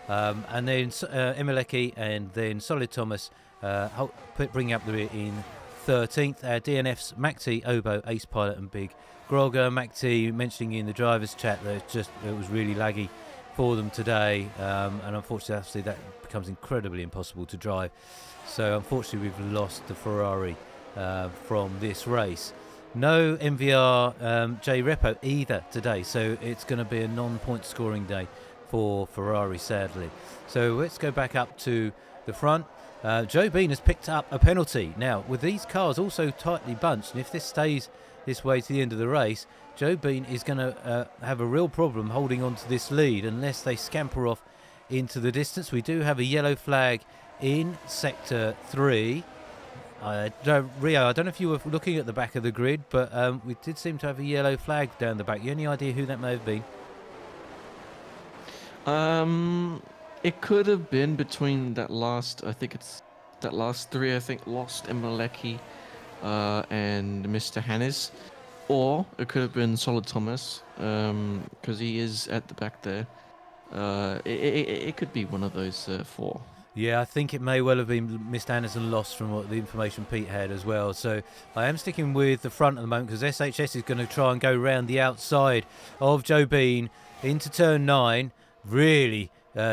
And then Emilecki and then Solid Thomas bringing up the rear in 13th. DNF's Macti, Obo, Ace Pilot and Big Grogger. Macti mentioning in the drivers chat that it was really laggy for them today, and unfortunately that becomes incredibly impossible to drive. So unfortunately we've lost the Ferrari from this race. No MVR J Repo either today, so it's going to be a non-point scoring day for Ferrari, sadly. So let's go back up to the front. Joe Bean has picked up a penalty. Now, with these cars also tightly bunched, and if this stays this way to the end of the race, Joe Bean is going to have a real problem holding on to this lead unless they scamper off into the distance. We do have a yellow flag in Sector 3. Rio, I don't know if you were looking at the back of the grid, but we did seem to have a yellow flag down the back. You any idea who that may have been? It could have been between that last 3, I think, Lost, Emilecki, and Mr. Hannes, or it could have been Solid Thomas, because he is at the back there. It could be one of those 4. Yeah, I think it may well have been Mr. Anderson Lost from what the information Pete had as well. So I am sticking with the front at the moment because SHS is going to try and go round the outside of Joe Bean into turn 9. Really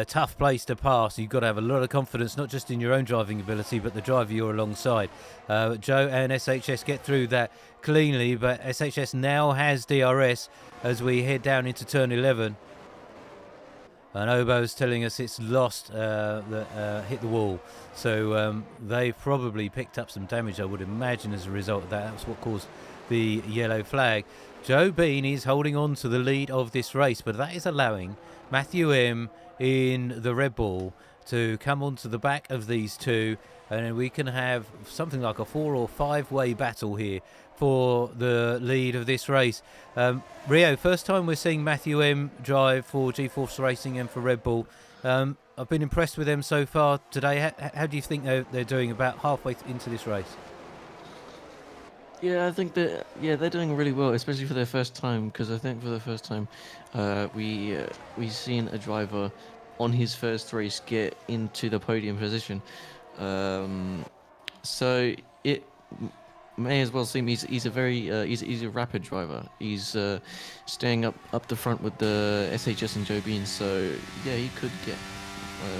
tough place to pass. You've got to have a lot of confidence, not just in your own driving ability, but the driver you're alongside. Joe and SHS get through that cleanly, but SHS now has DRS as we head down into turn 11. And Obo's telling us it's Lost that hit the wall. So they've probably picked up some damage, I would imagine, as a result of that. That's what caused the yellow flag. Joe Bean is holding on to the lead of this race, but that is allowing Matthew M in the Red Bull to come onto the back of these two, and we can have something like a 4 or 5 way battle here for the lead of this race. Rio, first time we're seeing Matthew M drive for G-Force Racing and for Red Bull. I've been impressed with them so far today. How do you think they're doing about halfway into this race? Yeah, I think that they're doing really well, especially for their first time. Because I think for the first time, we seen a driver on his first race get into the podium position. Um, so it may as well seem he's a very he's a rapid driver. He's staying up the front with the SHS and Joe Bean. So yeah, he could get.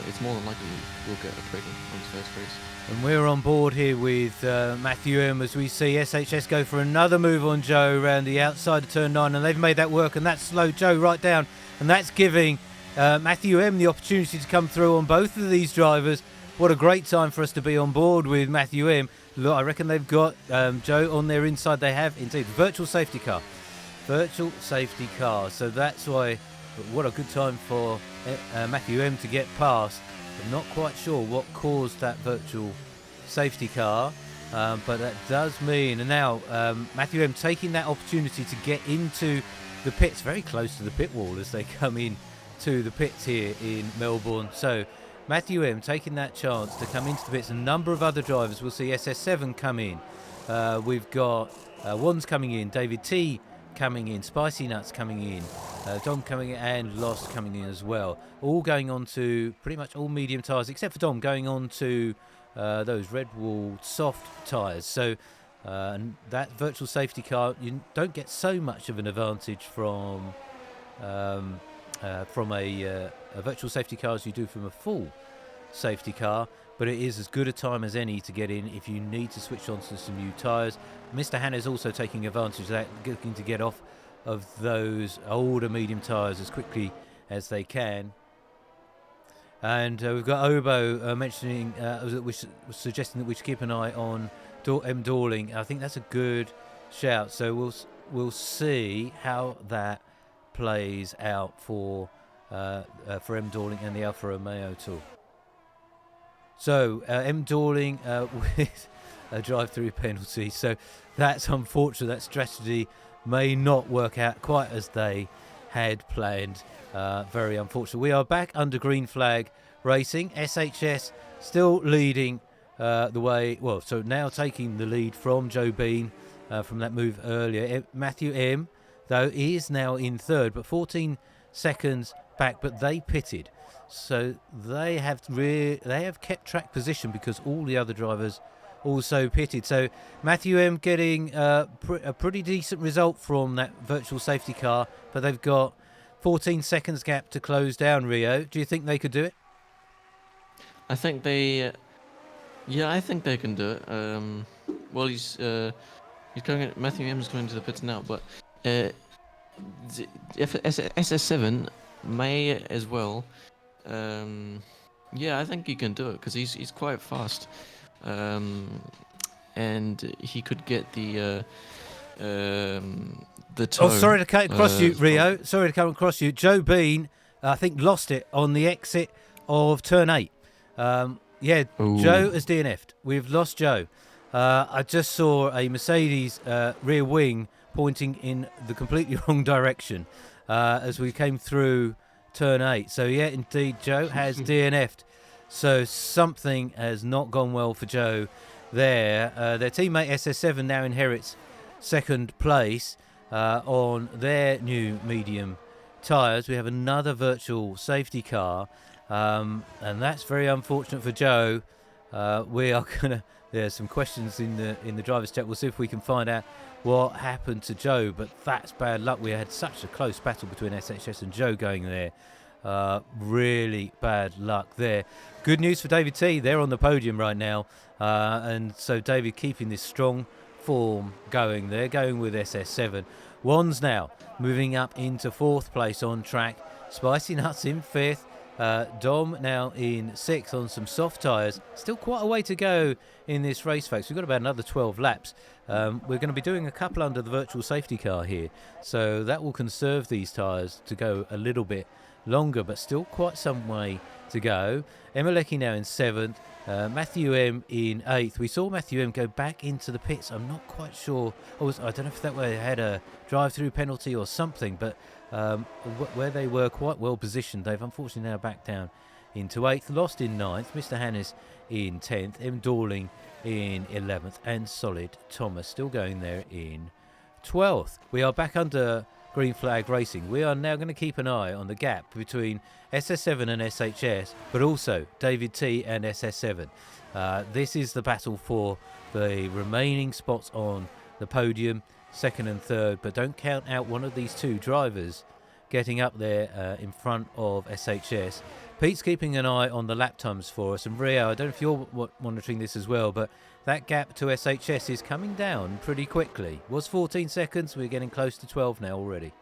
It's more than likely he'll get a podium on his first race. And we're on board here with Matthew M as we see SHS go for another move on Joe around the outside of turn 9, and they've made that work, and that's slowed Joe right down, and that's giving Matthew M the opportunity to come through on both of these drivers. What a great time for us to be on board with Matthew M. Look, I reckon they've got Joe on their inside. They have indeed. Virtual safety car. So that's why, what a good time for Matthew M to get past. I'm not quite sure what caused that virtual safety car, but that does mean, and now Matthew M taking that opportunity to get into the pits, very close to the pit wall as they come in to the pits here in Melbourne. So Matthew M taking that chance to come into the pits. A number of other drivers, we'll see SS7 come in. We've got Wands coming in, David T coming in, Spicy Nuts coming in, Dom coming in, and Lost coming in as well. All going on to pretty much all medium tyres, except for Dom going on to those red walled soft tyres. So that virtual safety car, you don't get so much of an advantage from a virtual safety car as you do from a full safety car, but it is as good a time as any to get in if you need to switch on to some new tyres. Mr. Hanna is also taking advantage of that, looking to get off of those older medium tyres as quickly as they can. And we've got Obo mentioning, suggesting that we should keep an eye on M. Dorling. I think that's a good shout. So we'll see how that plays out for M. Dorling and the Alfa Romeo Tour. So M. Dorling with a drive-through penalty. So that's unfortunate. That strategy may not work out quite as they had planned. Very unfortunate. We are back under green flag racing. SHS still leading the way. Well, so now taking the lead from Joe Bean from that move earlier. Matthew M, though, is now in third, but 14 seconds back. But they pitted. So they have kept track position because all the other drivers also pitted. So Matthew M getting a pretty decent result from that virtual safety car, but they've got 14 seconds gap to close down. Rio, do you think they could do it? I think they can do it. Well, he's going. Matthew M is going to the pits now, but if SS7 may as well. I think he can do it because he's quite fast, and he could get the toe. Oh, sorry to cut across you, Rio. Sorry to come across you. Joe Bean, I think, lost it on the exit of turn 8. Joe has DNF'd. We've lost Joe. I just saw a Mercedes rear wing pointing in the completely wrong direction as we came through turn 8. So yeah, indeed, Joe has DNF'd. So something has not gone well for Joe there. Their teammate SS7 now inherits second place on their new medium tyres. We have another virtual safety car, and that's very unfortunate for Joe. We are gonna. There's some questions in the driver's chat. We'll see if we can find out what happened to Joe, but that's bad luck. We had such a close battle between SHS and Joe going there. Really bad luck there. Good news for David T. They're on the podium right now, and so David keeping this strong form going. They're going with SS7. Wands now moving up into 4th place on track. Spicy Nuts in 5th. Dom now in 6th on some soft tyres. Still quite a way to go in this race, folks. We've got about another 12 laps. We're going to be doing a couple under the virtual safety car here, so that will conserve these tyres to go a little bit longer, but still quite some way to go. Emelecki now in 7th. Matthew M in 8th. We saw Matthew M go back into the pits. I'm not quite sure. I don't know if that way had a drive-through penalty or something, but where they were quite well positioned, they've unfortunately now backed down into 8th, Lost in 9th, Mr. Hannes in 10th, M. Dorling in 11th, and Solid Thomas still going there in 12th. We are back under Green Flag Racing. We are now going to keep an eye on the gap between SS7 and SHS, but also David T and SS7. This is the battle for the remaining spots on the podium, 2nd and 3rd, but don't count out one of these two drivers getting up there in front of SHS. Pete's keeping an eye on the lap times for us, and Rio, I don't know if you're monitoring this as well, but that gap to SHS is coming down pretty quickly. Was 14 seconds, we're getting close to 12 now already.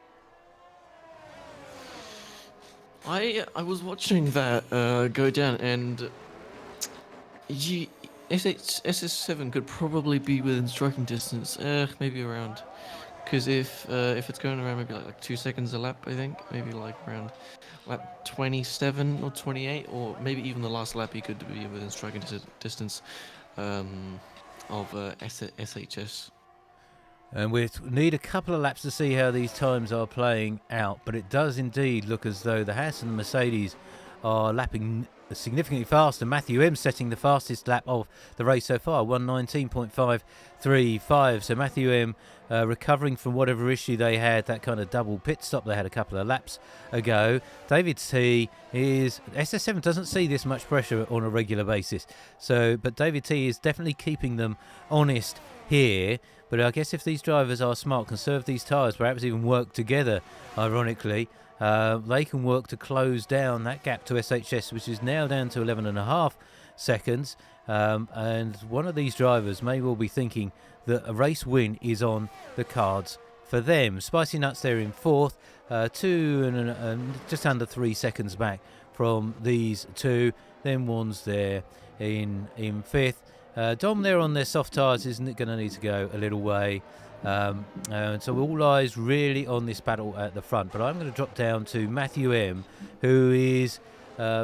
I was watching that go down, and SS7 could probably be within striking distance, maybe around, because if it's going around maybe like 2 seconds a lap, I think, maybe like around lap 27 or 28, or maybe even the last lap he could be within striking distance of SHS. And we need a couple of laps to see how these times are playing out, but it does indeed look as though the Haas and the Mercedes are lapping significantly faster. Matthew M setting the fastest lap of the race so far, 1:19.535. So Matthew M recovering from whatever issue they had, that kind of double pit stop they had a couple of laps ago. David T is SS7 doesn't see this much pressure on a regular basis, but David T is definitely keeping them honest here. But I guess if these drivers are smart, conserve these tyres, perhaps even work together, ironically, they can work to close down that gap to SHS, which is now down to 11.5 seconds. And one of these drivers may well be thinking that a race win is on the cards for them. Spicy Nuts there in 4th, 2 and just under 3 seconds back from these two. Then one's there in 5th. Dom there on their soft tyres isn't going to need to go a little way. And so all eyes really on this battle at the front. But I'm going to drop down to Matthew M, who is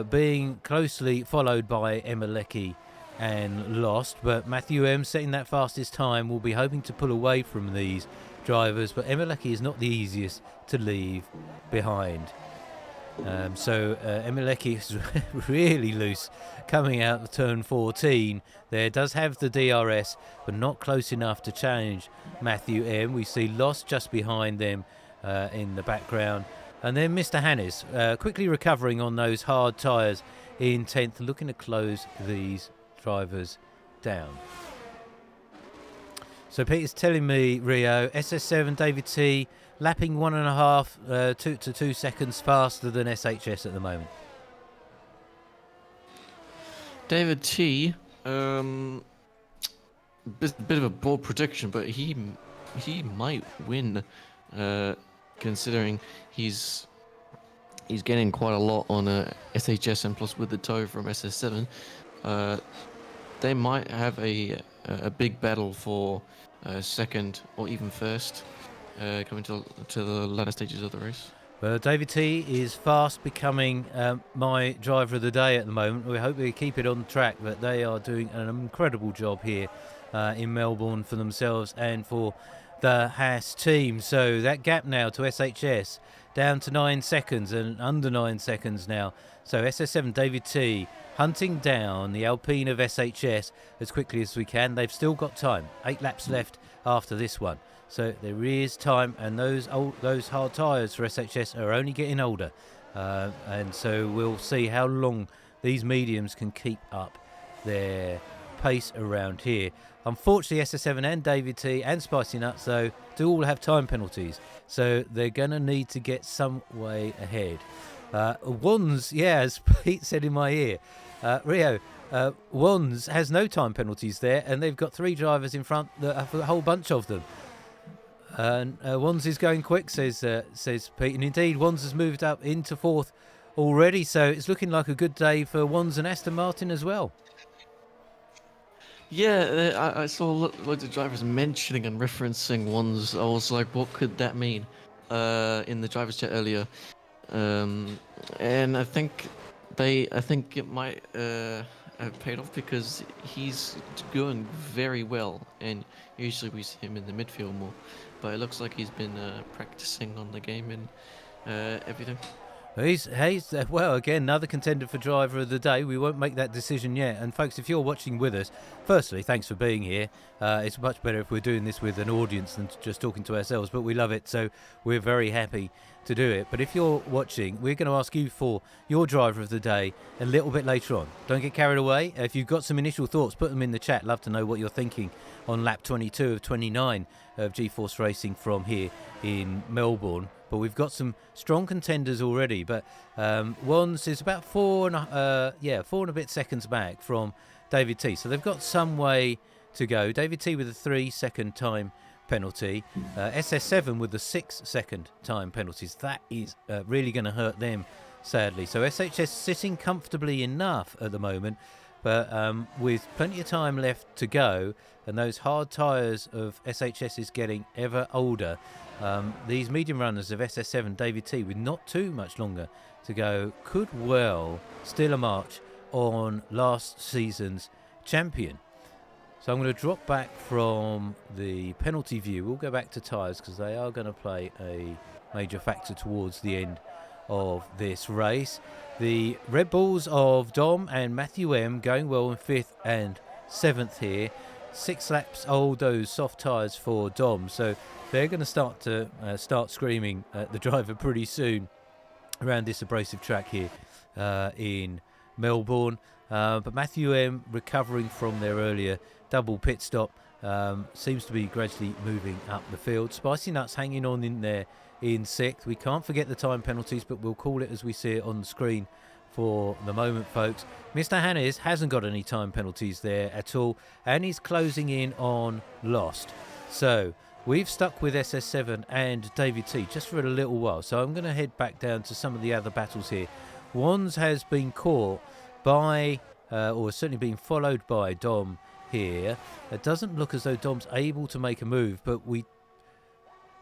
being closely followed by Emma Leckie and Lost. But Matthew M setting that fastest time will be hoping to pull away from these drivers. But Emma Leckie is not the easiest to leave behind. Emma Leckie is really loose coming out of turn 14 there. Does have the DRS, but not close enough to challenge Matthew M. We see Lost just behind them in the background. And then Mr. Hannes quickly recovering on those hard tyres in 10th, looking to close these drivers down. So Peter's telling me, Rio, SS7, David T, lapping 1.5 to 2 seconds faster than SHS at the moment. David T, bit of a bold prediction, but he might win, considering he's getting quite a lot on SHS, and plus with the tow from SS7, they might have a big battle for second or even first. Coming to the latter stages of the race. Well, David T is fast becoming my driver of the day at the moment. We hope we keep it on track, but they are doing an incredible job here in Melbourne for themselves and for the Haas team. So that gap now to SHS down to 9 seconds and under 9 seconds now. So SS7 David T hunting down the Alpine of SHS as quickly as we can. They've still got time. 8 laps left after this one. So there is time, and those hard tyres for SHS are only getting older. And so we'll see how long these mediums can keep up their pace around here. Unfortunately, SS7 and David T and Spicy Nuts, though, do all have time penalties. So they're going to need to get some way ahead. Wands, as Pete said in my ear, Rio, Wands has no time penalties there, and they've got 3 drivers in front that have a whole bunch of them. And Wands is going quick, says Pete, and indeed Wands has moved up into 4th already, so it's looking like a good day for Wands and Aston Martin as well. Yeah, I saw loads of drivers mentioning and referencing Wands. I was like, what could that mean? In the drivers chat earlier, and I think it might have paid off because he's going very well, and usually we see him in the midfield more. But it looks like he's been practicing on the game and everything. Well, again, another contender for driver of the day. We won't make that decision yet. And folks, if you're watching with us, firstly, thanks for being here. It's much better if we're doing this with an audience than just talking to ourselves, but we love it, so we're very happy to do it. But if you're watching, we're going to ask you for your driver of the day a little bit later on. Don't get carried away. If you've got some initial thoughts, put them in the chat. Love to know what you're thinking on lap 22 of 29 of G-Force Racing from here in Melbourne. But we've got some strong contenders already. But Wands is about four and a bit seconds back from David T. So they've got some way to go. David T with a 3-second time penalty. SS7 with the 6-second time penalties. That is really going to hurt them, sadly. So SHS sitting comfortably enough at the moment, but with plenty of time left to go, and those hard tyres of SHS is getting ever older. These medium runners of SS7, David T, with not too much longer to go, could well steal a march on last season's champion. So I'm going to drop back from the penalty view. We'll go back to tyres because they are going to play a major factor towards the end of this race. The Red Bulls of Dom and Matthew M going well in 5th and 7th here. 6 laps old, those soft tyres for Dom. So they're going to start screaming at the driver pretty soon around this abrasive track here in Melbourne. But Matthew M recovering from their earlier double pit stop seems to be gradually moving up the field. Spicy Nuts hanging on in there in 6th. We can't forget the time penalties, but we'll call it as we see it on the screen for the moment, folks. Mr. Hannes hasn't got any time penalties there at all, and he's closing in on Lost. So we've stuck with SS7 and David T just for a little while. So I'm going to head back down to some of the other battles here. Wands has been caught by, or certainly being followed by Dom here. It doesn't look as though Dom's able to make a move, but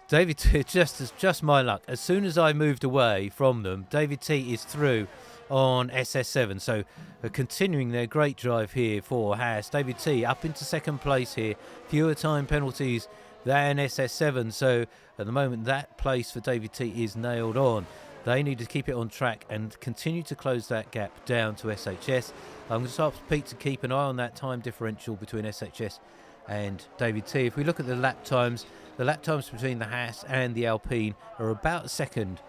David T, just my luck. As soon as I moved away from them, David T is through on SS7. So continuing their great drive here for Haas. David T up into 2nd place here. Fewer time penalties than SS7. So at the moment, that place for David T is nailed on. They need to keep it on track and continue to close that gap down to SHS. I'm going to ask Pete to keep an eye on that time differential between SHS and David T. If we look at the lap times between the Haas and the Alpine are about a second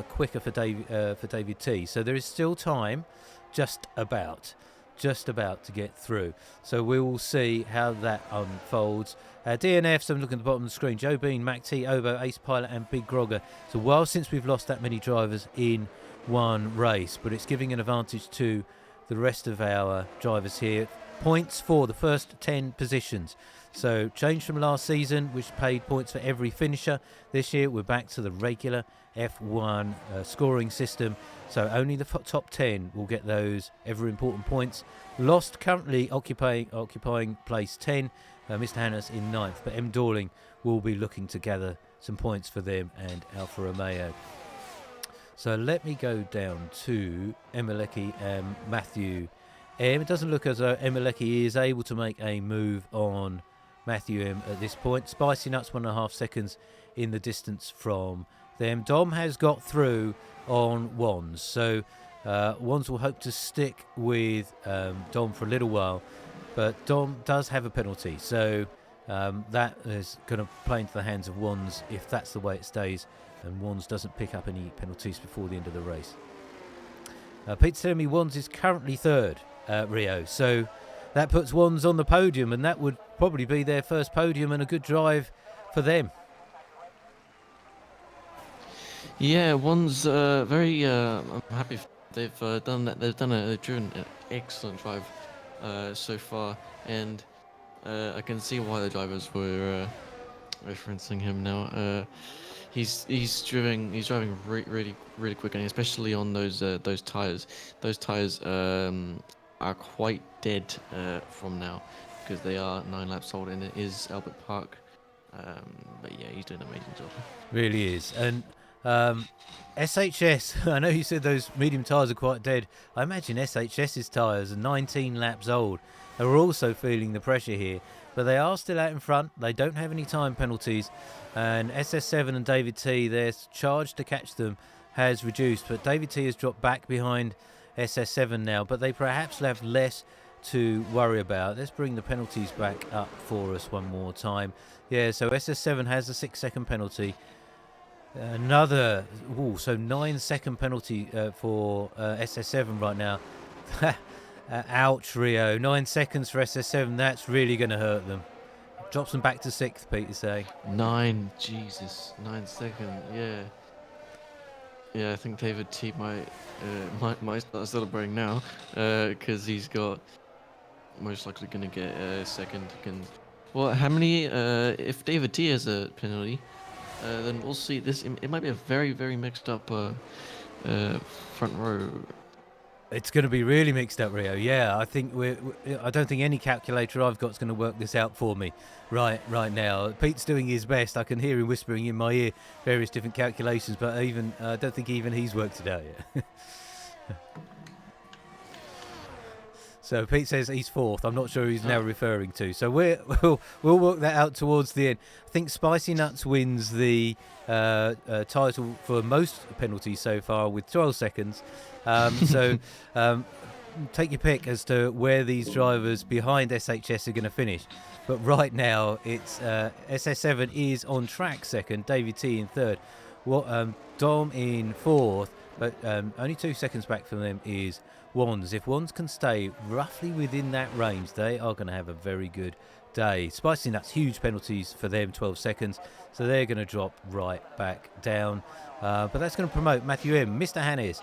quicker for David T. So there is still time, just about to get through. So we will see how that unfolds. DNFs, I'm looking at the bottom of the screen. Joe Bean, Mac T, Obo, Ace Pilot and Big Grogger. It's a while since we've lost that many drivers in one race, but it's giving an advantage to the rest of our drivers here. Points for the first 10 positions. So change from last season, which paid points for every finisher. This year we're back to the regular F1 scoring system. So only the top 10 will get those ever important points. Lost currently occupying place 10. Mr. Hannes in 9th, but M. Dorling will be looking to gather some points for them and Alfa Romeo. So let me go down to Emeleki and Matthew M. It doesn't look as though Emeleki is able to make a move on Matthew M at this point. Spicy Nuts 1.5 seconds in the distance from them. Dom has got through on Wands, so Wands will hope to stick with Dom for a little while, but Dom does have a penalty, so that is going to play into the hands of Wands if that's the way it stays, and Wands doesn't pick up any penalties before the end of the race. Pete's telling me Wands is currently 3rd, Rio, so that puts Wands on the podium, and that would probably be their first podium and a good drive for them. Yeah, Wands very. I'm happy they've done that. They've driven an excellent drive so far, and I can see why the drivers were referencing him now. He's driving really quick, and especially on those tires. Those tires are quite dead from now because they are 9 laps old, and it is Albert Park. But yeah, he's doing an amazing job. Really is. And SHS, I know you said those medium tyres are quite dead. I imagine SHS's tyres are 19 laps old. They're also feeling the pressure here, but they are still out in front. They don't have any time penalties, and SS7 and David T, they're charged to catch them has reduced, but David T has dropped back behind SS7 now, but they perhaps have less to worry about. Let's bring the penalties back up for us one more time. Yeah, so SS7 has a 6-second penalty. Another, so 9-second penalty for SS7 right now. Ouch, Rio. 9 seconds for SS7. That's really going to hurt them. Drops them back to 6th, Peter say. 9, Jesus, 9 seconds, yeah. Yeah, I think David T might start celebrating now, because he's got most likely going to get second. Well, how many? If David T has a penalty, then we'll see. It might be a very, very mixed up front row. It's going to be really mixed up, Rio. Yeah, I think I don't think any calculator I've got is going to work this out for me right now. Pete's doing his best. I can hear him whispering in my ear various different calculations, but I don't think even he's worked it out yet. So Pete says he's 4th. I'm not sure who he's now referring to. So we'll work that out towards the end. I think Spicy Nuts wins the title for most penalties so far with 12 seconds. Take your pick as to where these drivers behind SHS are going to finish. But right now, it's SS7 is on track 2nd, David T in 3rd. Dom in 4th, but only 2 seconds back from them is Wands. If Wands can stay roughly within that range, they are going to have a very good day. Spicy Nuts, huge penalties for them, 12 seconds, so they're going to drop right back down. But that's going to promote Matthew M, Mr. Hannes.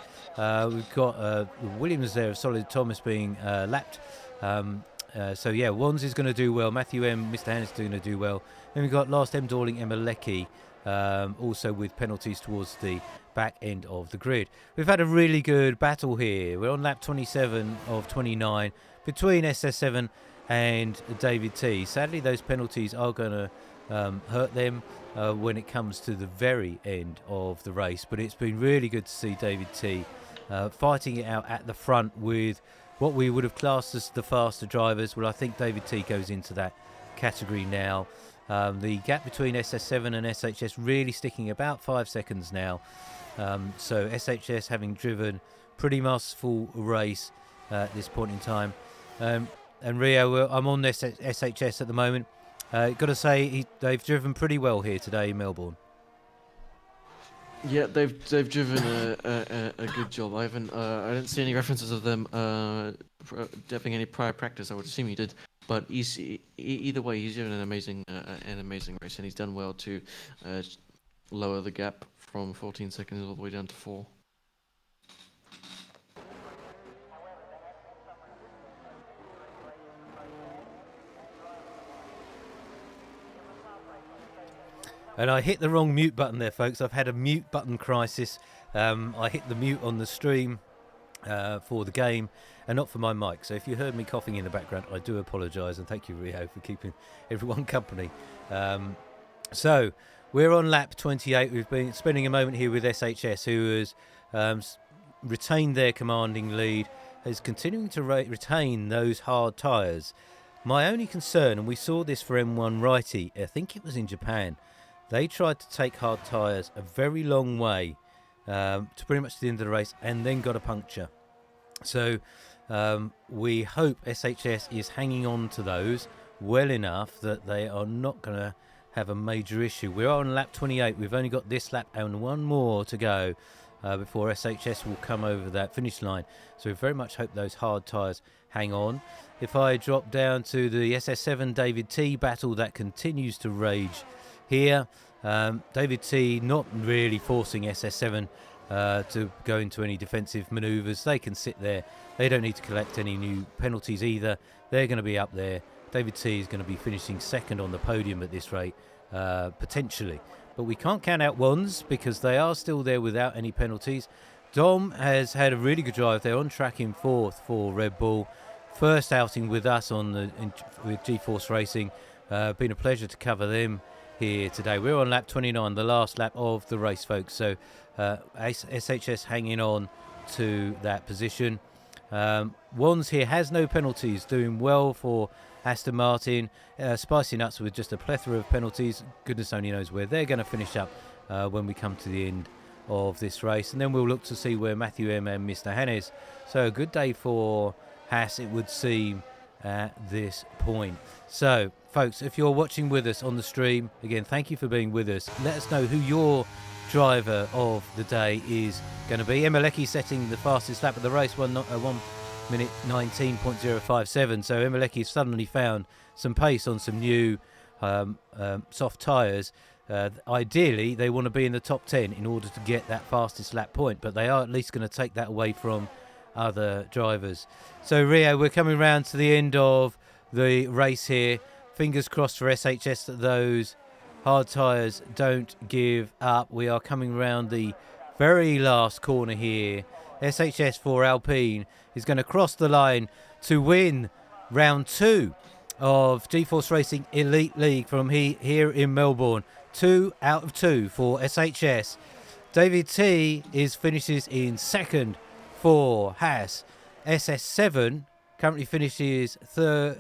We've got Williams there of Solid Thomas being lapped. So yeah, Wands is going to do well. Matthew M, Mr. Hannes is going to do well. Then we've got Last M Dorling, Emma Leckie, also with penalties towards the back end of the grid. We've had a really good battle here. We're on lap 27 of 29 between SS7 and David T. Sadly, those penalties are going to hurt them when it comes to the very end of the race, but it's been really good to see David T fighting it out at the front with what we would have classed as the faster drivers. Well, I think David T goes into that category now. The gap between SS7 and SHS really sticking about 5 seconds now. So SHS having driven pretty masterful race at this point in time. And Rio, I'm on this SHS at the moment. Got to say, they've driven pretty well here today in Melbourne. Yeah, they've driven a good job. I didn't see any references of them having any prior practice. I would assume he did, but either way, he's driven an amazing race, and he's done well to lower the gap from 14 seconds all the way down to 4. And I hit the wrong mute button there, folks. I've had a mute button crisis. I hit the mute on the stream for the game and not for my mic. So if you heard me coughing in the background, I do apologise. And thank you, Rio, for keeping everyone company. So we're on lap 28. We've been spending a moment here with SHS, who has retained their commanding lead, is continuing to retain those hard tyres. My only concern, and we saw this for M1 Righty, I think it was in Japan, they tried to take hard tyres a very long way to pretty much the end of the race and then got a puncture. So we hope SHS is hanging on to those well enough that they are not going to have a major issue. We're on lap 28. We've only got this lap and one more to go before SHS will come over that finish line. So we very much hope those hard tyres hang on. If I drop down to the SS7 David T battle that continues to rage here, David T not really forcing SS7 to go into any defensive manoeuvres. They can sit there. They don't need to collect any new penalties either. They're going to be up there. David T is going to be finishing second on the podium at this rate, potentially. But we can't count out Wands because they are still there without any penalties. Dom has had a really good drive. They're on track in 4th for Red Bull. First outing with us with GeForce Racing. Been a pleasure to cover them here today. We're on lap 29, the last lap of the race, folks. So SHS hanging on to that position. Wands here has no penalties, doing well for Aston Martin. Spicy Nuts with just a plethora of penalties. Goodness only knows where they're going to finish up when we come to the end of this race, and then we'll look to see where Matthew M and Mr. Hannes. So a good day for Haas, it would seem, at this point. So folks, if you're watching with us on the stream, again, thank you for being with us. Let us know who your driver of the day is going to be. Emelecki setting the fastest lap of the race, 1 minute 19.057. So Emelecki suddenly found some pace on some new soft tyres. Ideally, they want to be in the top 10 in order to get that fastest lap point, but they are at least going to take that away from other drivers. So Rio, we're coming round to the end of the race here. Fingers crossed for SHS that those hard tyres don't give up. We are coming round the very last corner here. SHS for Alpine is going to cross the line to win round 2 of GeForce Racing Elite League from here in Melbourne. 2 out of 2 for SHS. David T finishes in second for Haas. SS7 currently finishes third.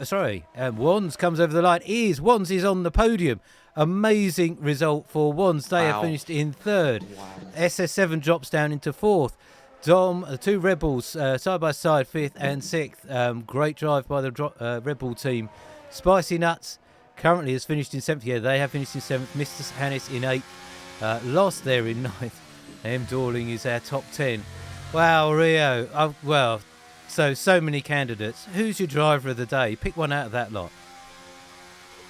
Wands comes over the line. Wands is on the podium. Amazing result for Wands. They have finished in third. Wow. SS7 drops down into fourth. Dom, the two Red Bulls side by side, fifth and sixth. Great drive by the Red Bull team. Spicy Nuts currently has finished in seventh. Yeah, they have finished in seventh. Mr. Hannes in eighth. Lost there in ninth. M. Dorling is our top 10. Wow, Rio. So many candidates. Who's your driver of the day? Pick one out of that lot.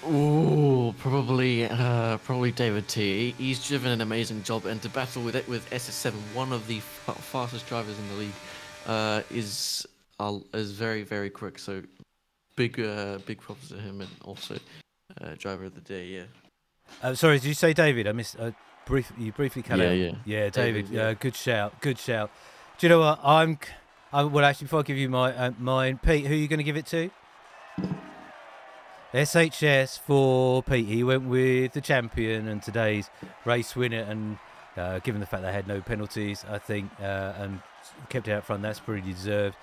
Ooh, probably David T. He's driven an amazing job, and to battle with SS7, one of the fastest drivers in the league, is very, very quick. So big props to him, and also driver of the day. Yeah. Sorry, did you say David? I missed. You briefly cut out. Yeah, David. Good shout. Do you know what? Well, actually, before I give you mine, Pete, who are you going to give it to? SHS for Pete. He went with the champion and today's race winner, and given the fact they had no penalties, I think, and kept it out front, that's pretty deserved.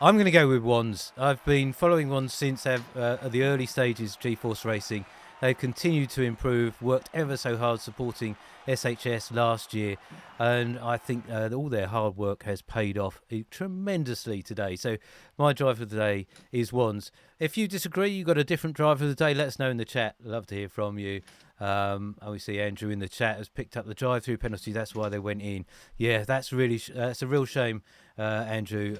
I'm going to go with Wands. I've been following Wands since at the early stages of GeForce Racing. They've continued to improve, worked ever so hard supporting SHS last year, and I think all their hard work has paid off tremendously today. So my driver of the day is Wands. If you disagree, you've got a different driver of the day, let us know in the chat. Love to hear from you. We see Andrew in the chat has picked up the drive-through penalty. That's why they went in. Yeah, that's a real shame, Andrew.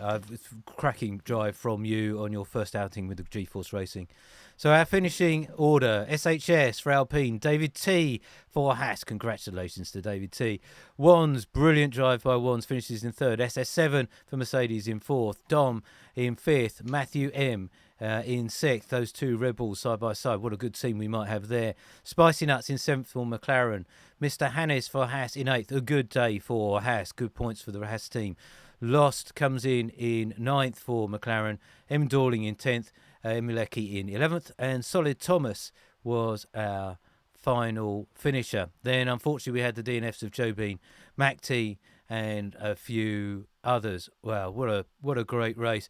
Cracking drive from you on your first outing with the GeForce Racing. So our finishing order: SHS for Alpine, David T for Haas. Congratulations to David T. Wands, brilliant drive by Wands, finishes in third. SS7 for Mercedes in fourth. Dom in fifth. Matthew M in sixth. Those two Red Bulls side by side. What a good team we might have there. Spicy Nuts in seventh for McLaren. Mr. Hannes for Haas in eighth. A good day for Haas. Good points for the Haas team. Lost comes in ninth for McLaren. M. Dorling in 10th. Emelecki in 11th, and Solid Thomas was our final finisher. Then, unfortunately, we had the DNFs of Joe Bean, Mac T, and a few others. Wow, what a great race.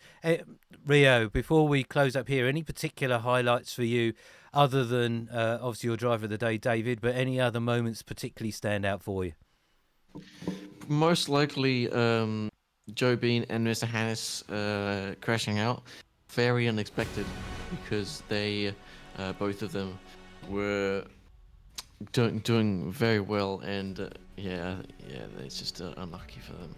Rio, before we close up here, any particular highlights for you, other than obviously your driver of the day, David, but any other moments particularly stand out for you? Most likely, Joe Bean and Mr. Hannes crashing out. Very unexpected, because they both of them were doing very well, and it's just unlucky for them.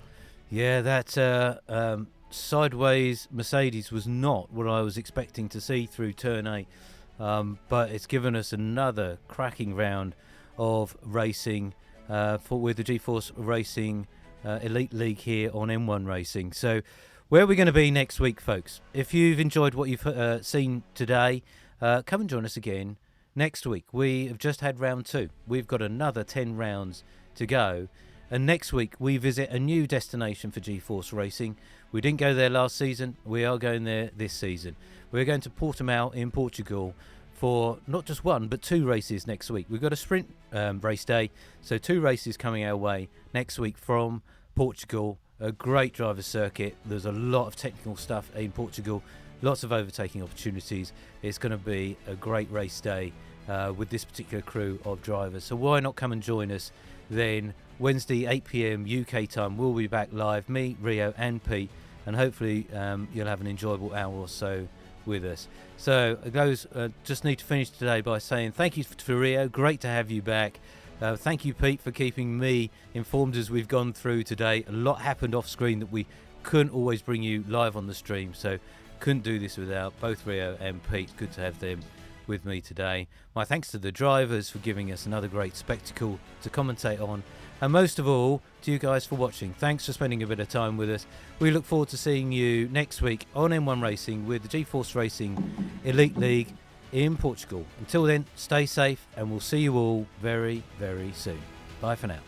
Yeah, that sideways Mercedes was not what I was expecting to see through turn 8, but it's given us another cracking round of racing with the GeForce Racing Elite League here on M1 Racing. So where are we going to be next week, folks? If you've enjoyed what you've seen today, come and join us again next week. We have just had round 2. We've got another 10 rounds to go. And next week, we visit a new destination for GeForce Racing. We didn't go there last season. We are going there this season. We're going to Portimão in Portugal for not just one, but 2 races next week. We've got a sprint race day, so 2 races coming our way next week from Portugal. A great driver circuit. There's a lot of technical stuff in Portugal, lots of overtaking opportunities. It's going to be a great race day with this particular crew of drivers. So why not come and join us then? Wednesday 8 p.m. UK time, we'll be back live, me, Rio and Pete, and hopefully you'll have an enjoyable hour or so with us. So those just need to finish today by saying thank you to Rio, great to have you back. Thank you, Pete, for keeping me informed as we've gone through today. A lot happened off screen that we couldn't always bring you live on the stream, so couldn't do this without both Rio and Pete. Good to have them with me today. My thanks to the drivers for giving us another great spectacle to commentate on, and most of all to you guys for watching. Thanks for spending a bit of time with us. We look forward to seeing you next week on M1 Racing with the G-Force Racing Elite League in Portugal. Until then, stay safe and we'll see you all very, very soon. Bye for now.